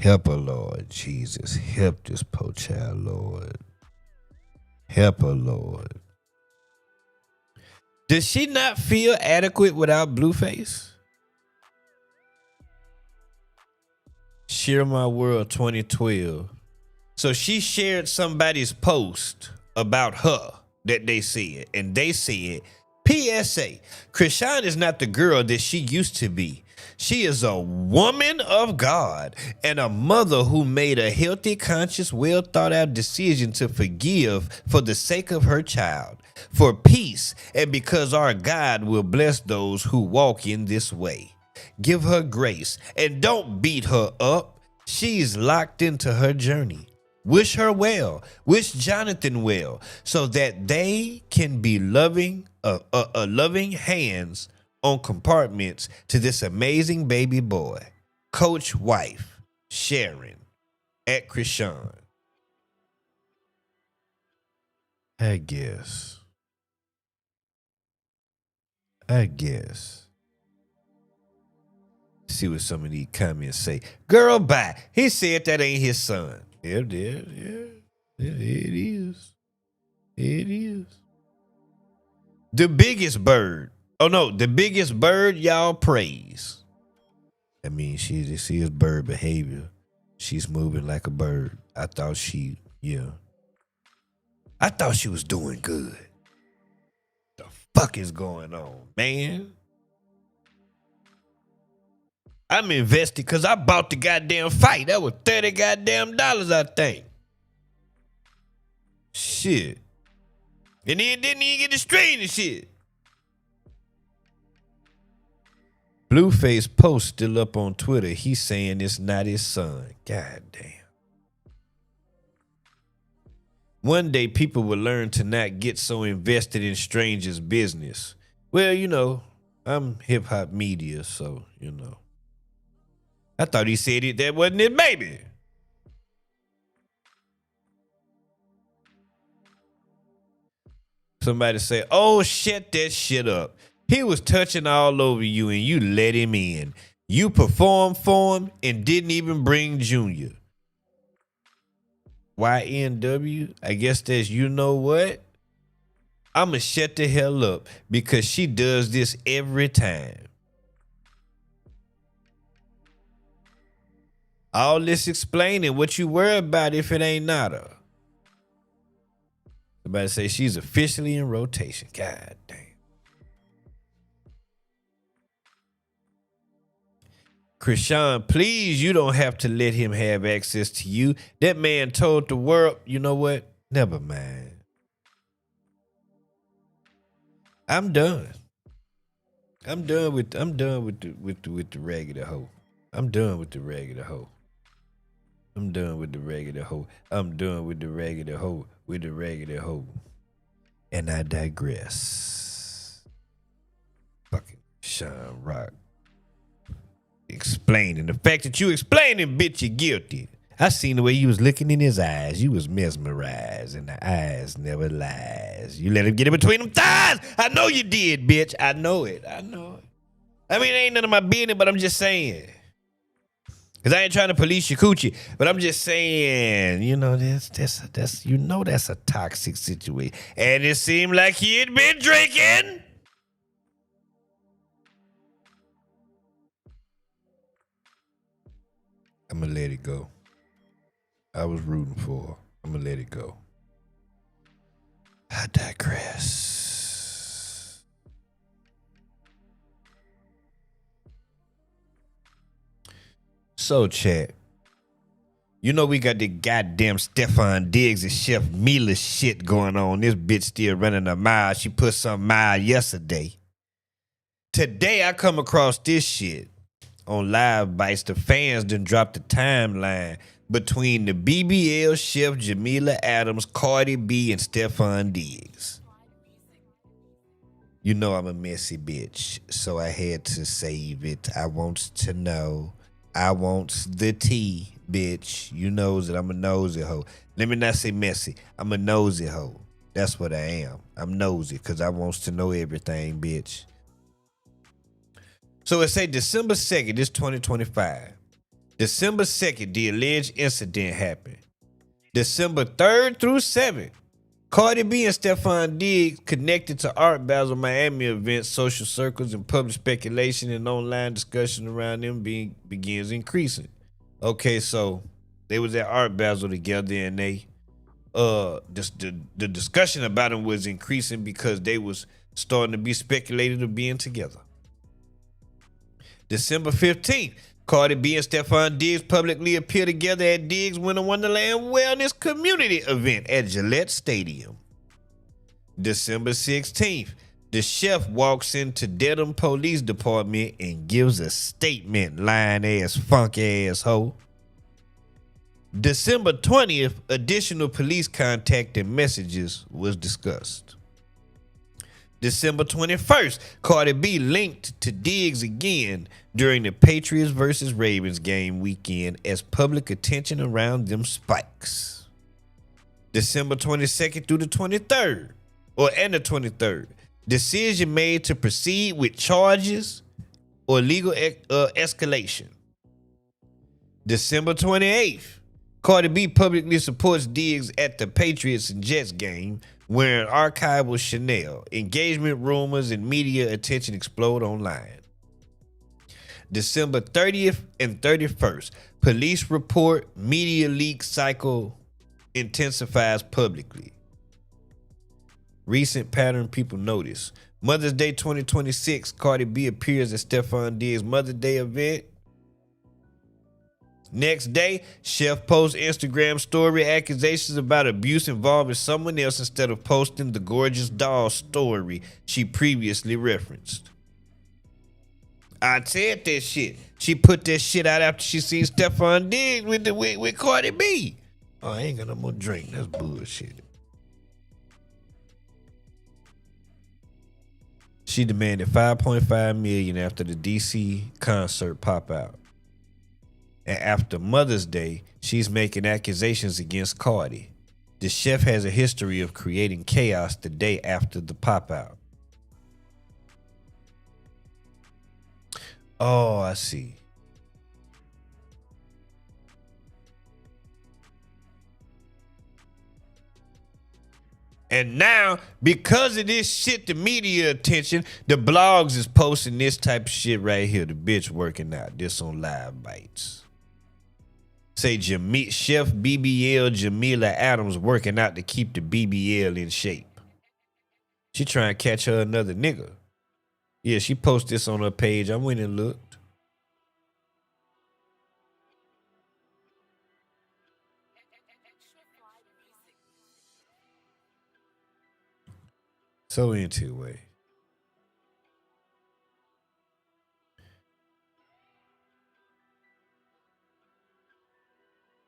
Help her, Lord Jesus. Help this poor child, Lord. Help her, Lord. Does she not feel adequate without Blueface? Share My World 2012. So she shared somebody's post about her that they said, and they said, PSA, Chrisean is not the girl that she used to be. She is a woman of God and a mother who made a healthy, conscious, well thought out decision to forgive for the sake of her child, for peace, and because our God will bless those who walk in this way. Give her grace and don't beat her up. She's locked into her journey. Wish her well. Wish Jonathan well, so that they can be loving hands on compartments to this amazing baby boy. Coach wife, Sharon, at Chrisean. I guess. See what some of these comments say. Girl, bye. He said that ain't his son. Yeah. It is. It is. The biggest bird. Oh no, the biggest bird y'all praise. I mean, she his bird behavior. She's moving like a bird. I thought she was doing good. The fuck is going on, man? I'm invested because I bought the goddamn fight. That was $30 goddamn, I think. Shit. And then didn't even get the stream and shit. Blueface post still up on Twitter. He's saying it's not his son. God damn. One day people will learn to not get so invested in strangers' business. Well, you know, I'm hip hop media, so, you know. I thought he said that wasn't his baby. Somebody say, oh, shut that shit up. He was touching all over you and you let him in. You performed for him and didn't even bring Junior. YNW, I guess that's you know what? I'ma shut the hell up because she does this every time. All this explaining what you worry about if it ain't not her. Somebody say she's officially in rotation. God damn. Chrisean, please, you don't have to let him have access to you. That man told the world, you know what? Never mind. I'm done. I'm done with the raggedy hoe. I'm done with the raggedy hoe. I'm done with the raggedy hoe. I'm done with the raggedy hoe. With the raggedy hoe. And I digress. Fucking Sean Rock. Explaining. The fact that you explaining, bitch, you're guilty. I seen the way you was looking in his eyes. You was mesmerized, and the eyes never lies. You let him get in between them thighs. I know you did, bitch. I know it. I know it. I mean, it ain't none of my business, but I'm just saying. Because I ain't trying to police your coochie, but I'm just saying, you know, that's you know that's a toxic situation. And it seemed like he had been drinking. I'm going to let it go. I was rooting for her. I'm going to let it go. I digress. So, chat. You know we got the goddamn Stefan Diggs and Chef Mila shit going on. This bitch still running a mile. She put some mile yesterday. Today I come across this shit. On Live Bites, the fans done dropped the timeline between the BBL chef Jamila Adams, Cardi B, and Stefan Diggs. You know I'm a messy bitch, so I had to save it. I wants to know. I wants the tea, bitch. You knows that I'm a nosy hoe. Let me not say messy. I'm a nosy hoe. That's what I am. I'm nosy because I wants to know everything, bitch. So it say December 2nd, this 2025. December 2nd, the alleged incident happened. December 3rd through 7th, Cardi B and Stefan Diggs connected to Art Basel Miami events, social circles, and public speculation and online discussion around them begins increasing. Okay, so they was at Art Basel together and they the discussion about them was increasing because they was starting to be speculated of being together. December 15th, Cardi B and Stefan Diggs publicly appear together at Diggs Winter Wonderland Wellness Community event at Gillette Stadium. December 16th, the chef walks into Dedham Police Department and gives a statement, lying ass, funk ass hoe. December 20th, additional police contact and messages was discussed. December 21st, Cardi B linked to Diggs again during the Patriots versus Ravens game weekend as public attention around them spikes. December 22nd through the 23rd, and the 23rd, decision made to proceed with charges or legal escalation. December 28th, Cardi B publicly supports Diggs at the Patriots and Jets game, wearing archival Chanel. Engagement rumors and media attention explode online. December 30th and 31st, police report media leak cycle intensifies publicly. Recent pattern people notice. Mother's Day 2026, Cardi B appears at Stephon Diggs' Mother's Day event. Next day, Chef posts Instagram story accusations about abuse involving someone else instead of posting the gorgeous doll story she previously referenced. I said that shit. She put that shit out after she seen Stephon Diggs with Cardi B. Oh, I ain't got no more drink. That's bullshit. She demanded $5.5 million after the DC concert pop out. And after Mother's Day, she's making accusations against Cardi. The chef has a history of creating chaos the day after the pop out. Oh, I see. And now, because of this shit, the media attention, the blogs is posting this type of shit right here. The bitch working out. This on Live Bites. Say Chef BBL Jamila Adams working out to keep the BBL in shape. She trying to catch her another nigga. Yeah, she posted this on her page. I went and looked. So into it.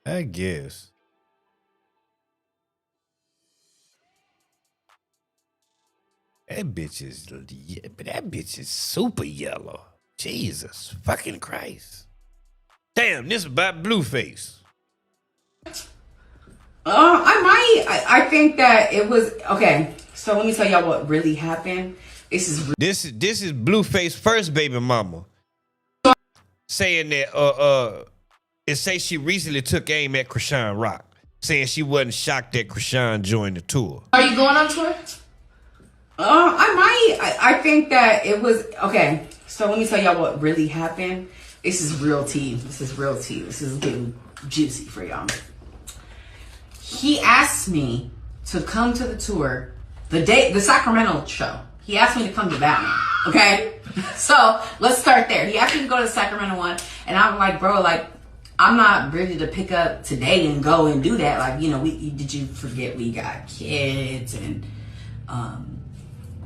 I guess. That bitch is super yellow. Jesus fucking Christ. Damn, this is about Blueface. I think that it was okay. So let me tell y'all what really happened. This is Blueface first baby mama saying that it say she recently took aim at Chrisean Rock, saying she wasn't shocked that Chrisean joined the tour. Are you going on tour? I think that it was okay. So let me tell y'all what really happened. This is real tea. This is getting juicy for y'all. He asked me to come to the tour the Sacramento show. He asked me to come to that one. Okay, so let's start there. He asked me to go to the Sacramento one, and I'm like, bro, like, I'm not ready to pick up today and go and do that. Like, you know, did you forget we got kids and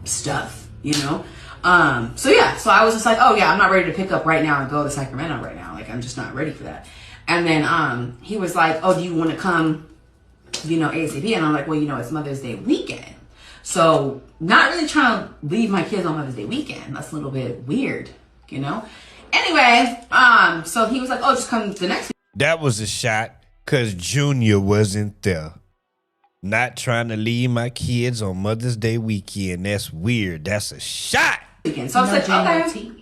stuff, you know? So I was just like, oh yeah, I'm not ready to pick up right now and go to Sacramento right now. Like, I'm just not ready for that. And then he was like, oh, do you want to come, you know, ASAP? And I'm like, well, you know, it's Mother's Day weekend. So not really trying to leave my kids on Mother's Day weekend. That's a little bit weird, you know? Anyway, so he was like, oh, just come the next week. That was a shot because Junior wasn't there. Not trying to leave my kids on Mother's Day weekend. That's weird. That's a shot. So I was like, okay.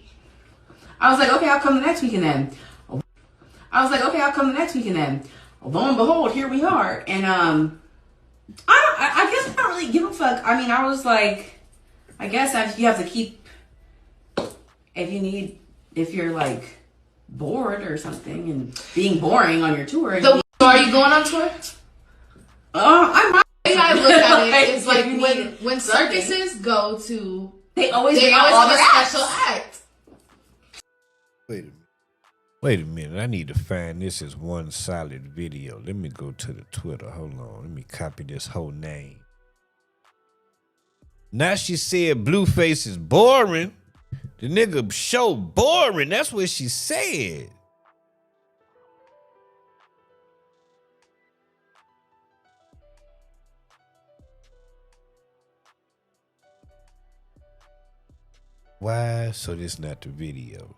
I was like, okay, I'll come the next weekend then. Lo and behold, here we are. And I guess I don't really give a fuck. I mean, I was like, I guess you have to keep, if you're like bored or something and being boring on your tour. So are you going on tour? I might. The way I look at it is like when circuses go to, they always have a special act. Wait a minute. I need to find this as one solid video. Let me go to the Twitter. Hold on. Let me copy this whole name. Now she said Blueface is boring. The nigga show boring. That's what she said. Why? So this not the video.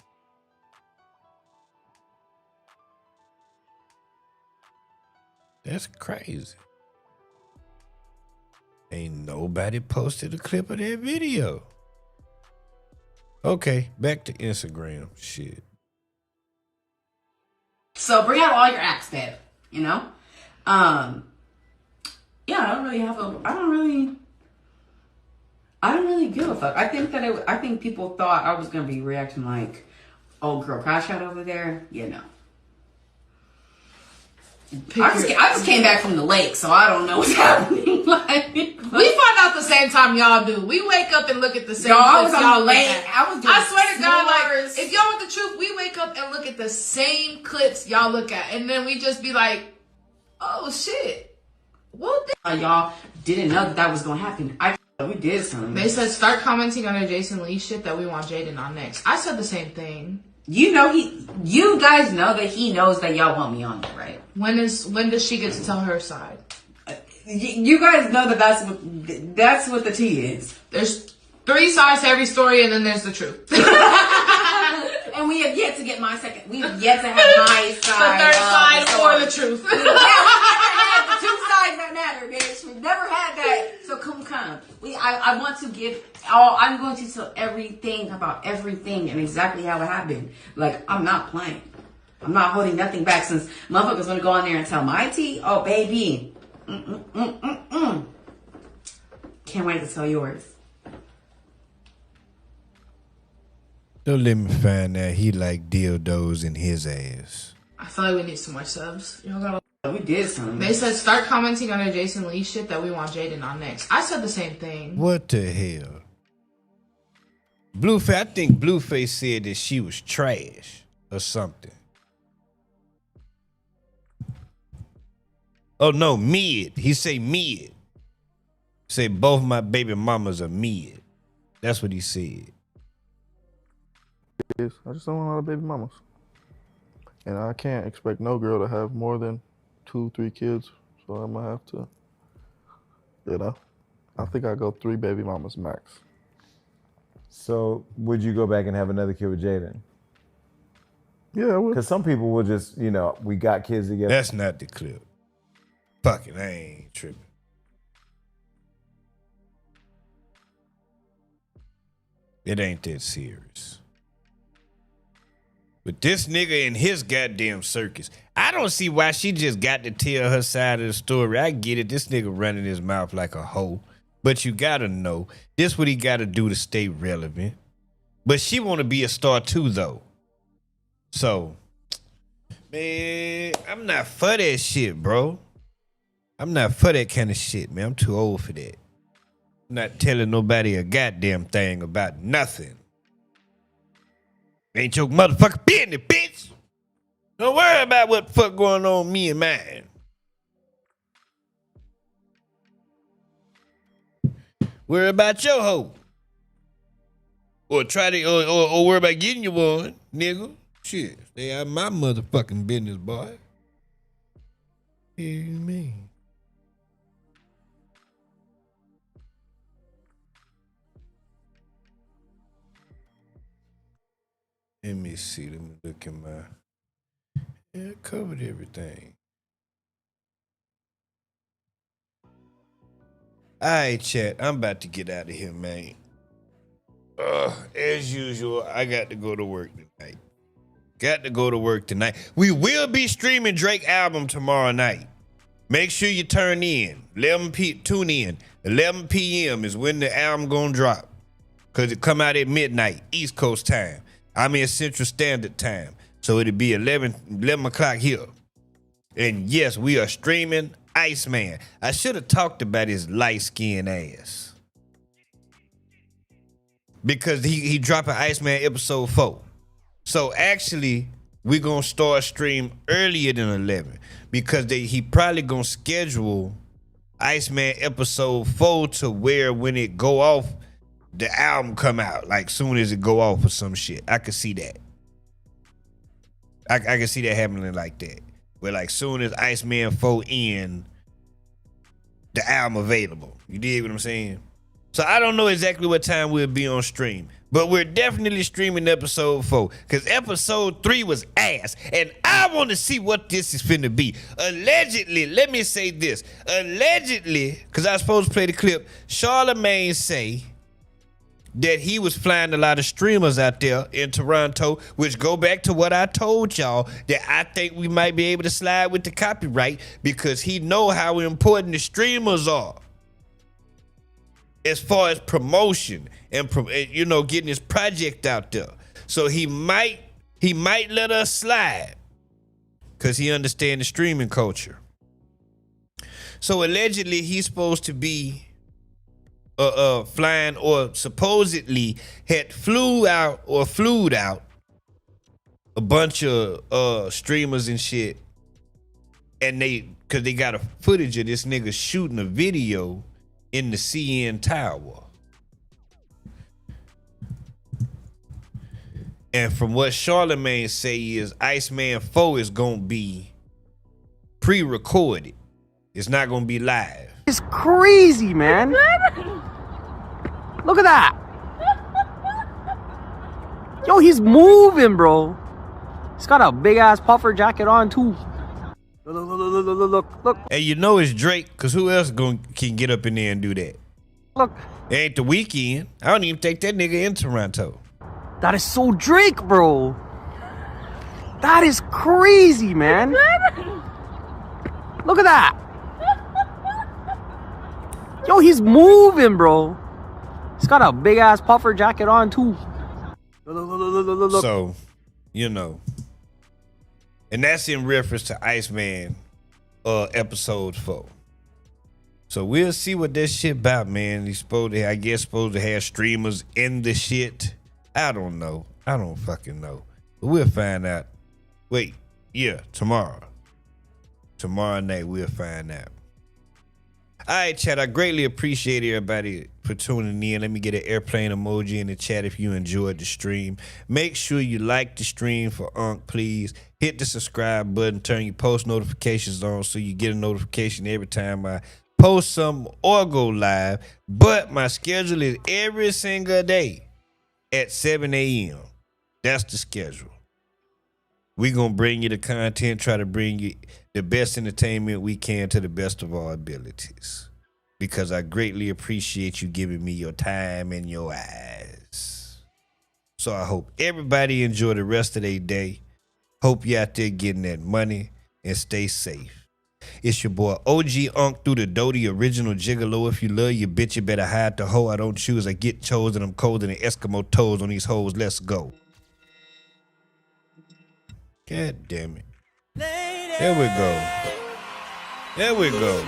That's crazy. Ain't nobody posted a clip of that video. Okay, back to Instagram. Shit. So bring out all your acts, babe. You know? Yeah, I don't really give a fuck. I think people thought I was gonna be reacting like, oh girl, crash out over there. Yeah, no. I just came back from the lake, so I don't know what's happening. Like, we find out the same time y'all do. We wake up and look at the same clips I was on y'all the look lake. at. I swear to God, like, if y'all want the truth, we wake up and look at the same clips y'all look at. And then we just be like, oh shit. What the y'all didn't know that was gonna happen. We did something. They said start commenting on their Jason Lee shit that we want Jaden on next. I said the same thing. You guys know that he knows that y'all want me on there, right? When does she get to tell her side? You guys know that that's what the tea is. There's 3 sides to every story, and then there's the truth. And we have yet to get my second. We have yet to have my side. The third side or the truth. We never had the 2 sides that matter, bitch. We've never had that. So come. I want to give all. I'm going to tell everything about everything and exactly how it happened. Like, I'm not playing. I'm not holding nothing back since motherfuckers want to go on there and tell my tea. Oh, baby. Can't wait to tell yours. Don't let me find out he like dildos in his ass. I feel like we need some more subs. Y'all gotta. We did something. They said start commenting on their Jason Lee shit that we want Jaden on next. I said the same thing. What the hell? Blueface, I think Blueface said that she was trash or something. Oh no, mid. He say mid. Say both my baby mamas are mid. That's what he said. I just don't want a lot of baby mamas. And I can't expect no girl to have more than 2-3 kids. So I'm gonna have to, I think I go 3 baby mamas max. So would you go back and have another kid with Jaden? Yeah, I would. Because some people will just, we got kids together. That's not the clip. Fuck it, I ain't tripping. It ain't that serious. But this nigga in his goddamn circus, I don't see why she just got to tell her side of the story. I get it. This nigga running his mouth like a hoe. But you gotta know, this what he gotta do to stay relevant. But she wanna be a star too, though. So, man, I'm not for that shit, bro. I'm not for that kind of shit, man. I'm too old for that. I'm not telling nobody a goddamn thing about nothing. Ain't your motherfucking business, bitch. Don't worry about what the fuck going on with me and mine. Worry about your hoe. Or try to, or worry about getting you one, nigga. Shit, stay out of my motherfucking business, boy. What you mean? Let me see. Let me look at my. Yeah, I covered everything. All right, chat. I'm about to get out of here, man. As usual, I got to go to work tonight. We will be streaming Drake album tomorrow night. Make sure you tune in. 11 p.m. is when the album gonna drop. Cause it come out at midnight, East Coast time. I'm in Central Standard Time. So it'll be 11 o'clock here. And yes, we are streaming Iceman. I should have talked about his light-skinned ass. Because he dropped an Iceman episode 4. So actually, we're going to start stream earlier than 11. Because he probably going to schedule Iceman episode 4 to where when it go off, the album come out. Like soon as it go off or some shit. I could see that. I can see that happening like that. Where like soon as Iceman 4 end, the album available. You dig what I'm saying? So I don't know exactly what time we'll be on stream, but we're definitely streaming episode 4 because episode 3 was ass, and I want to see what this is finna be. Allegedly, let me say this. Allegedly, because I was supposed to play the clip, Charlamagne say that he was flying a lot of streamers out there in Toronto, which go back to what I told y'all, that I think we might be able to slide with the copyright because he know how important the streamers are as far as promotion and getting his project out there. So he might let us slide because he understands the streaming culture. So allegedly he's supposed to be flying, or supposedly had flew out a bunch of streamers and shit, and because they got a footage of this nigga shooting a video in the CN Tower. And from what Charlamagne say is Iceman 4 is gonna be pre-recorded. It's not gonna be live. It's crazy, man. Look at that. Yo, he's moving, bro. He's got a big ass puffer jacket on too. Look. And you know it's Drake, because who else can get up in there and do that? Look. It ain't the weekend. I don't even think that nigga in Toronto. That is so Drake, bro. That is crazy, man. Look at that. Yo, he's moving, bro. He's got a big ass puffer jacket on too. Look. So, and that's in reference to Iceman episode 4. So we'll see what this shit about, man. He's supposed to have streamers in the shit. I don't know. I don't fucking know. But we'll find out. Wait, yeah, tomorrow. Tomorrow night we'll find out. All right, chat. I greatly appreciate everybody for tuning in. Let me get an airplane emoji in the chat if you enjoyed the stream. Make sure you like the stream for UNC, please. Hit the subscribe button. Turn your post notifications on so you get a notification every time I post something or go live. But my schedule is every single day at 7 a.m. That's the schedule. We're going to bring you the content, try to bring you the best entertainment we can to the best of our abilities. Because I greatly appreciate you giving me your time and your eyes. So I hope everybody enjoy the rest of their day. Hope you out there getting that money and stay safe. It's your boy OG Unc through the Doty, original gigolo. If you love your bitch, you better hide the hoe. I don't choose, I get chosen. I'm colder than Eskimo toes on these hoes. Let's go. God damn it. There we go.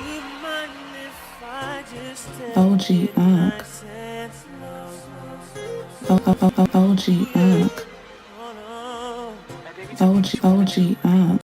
OG Unc. OG Unc. OG Unc.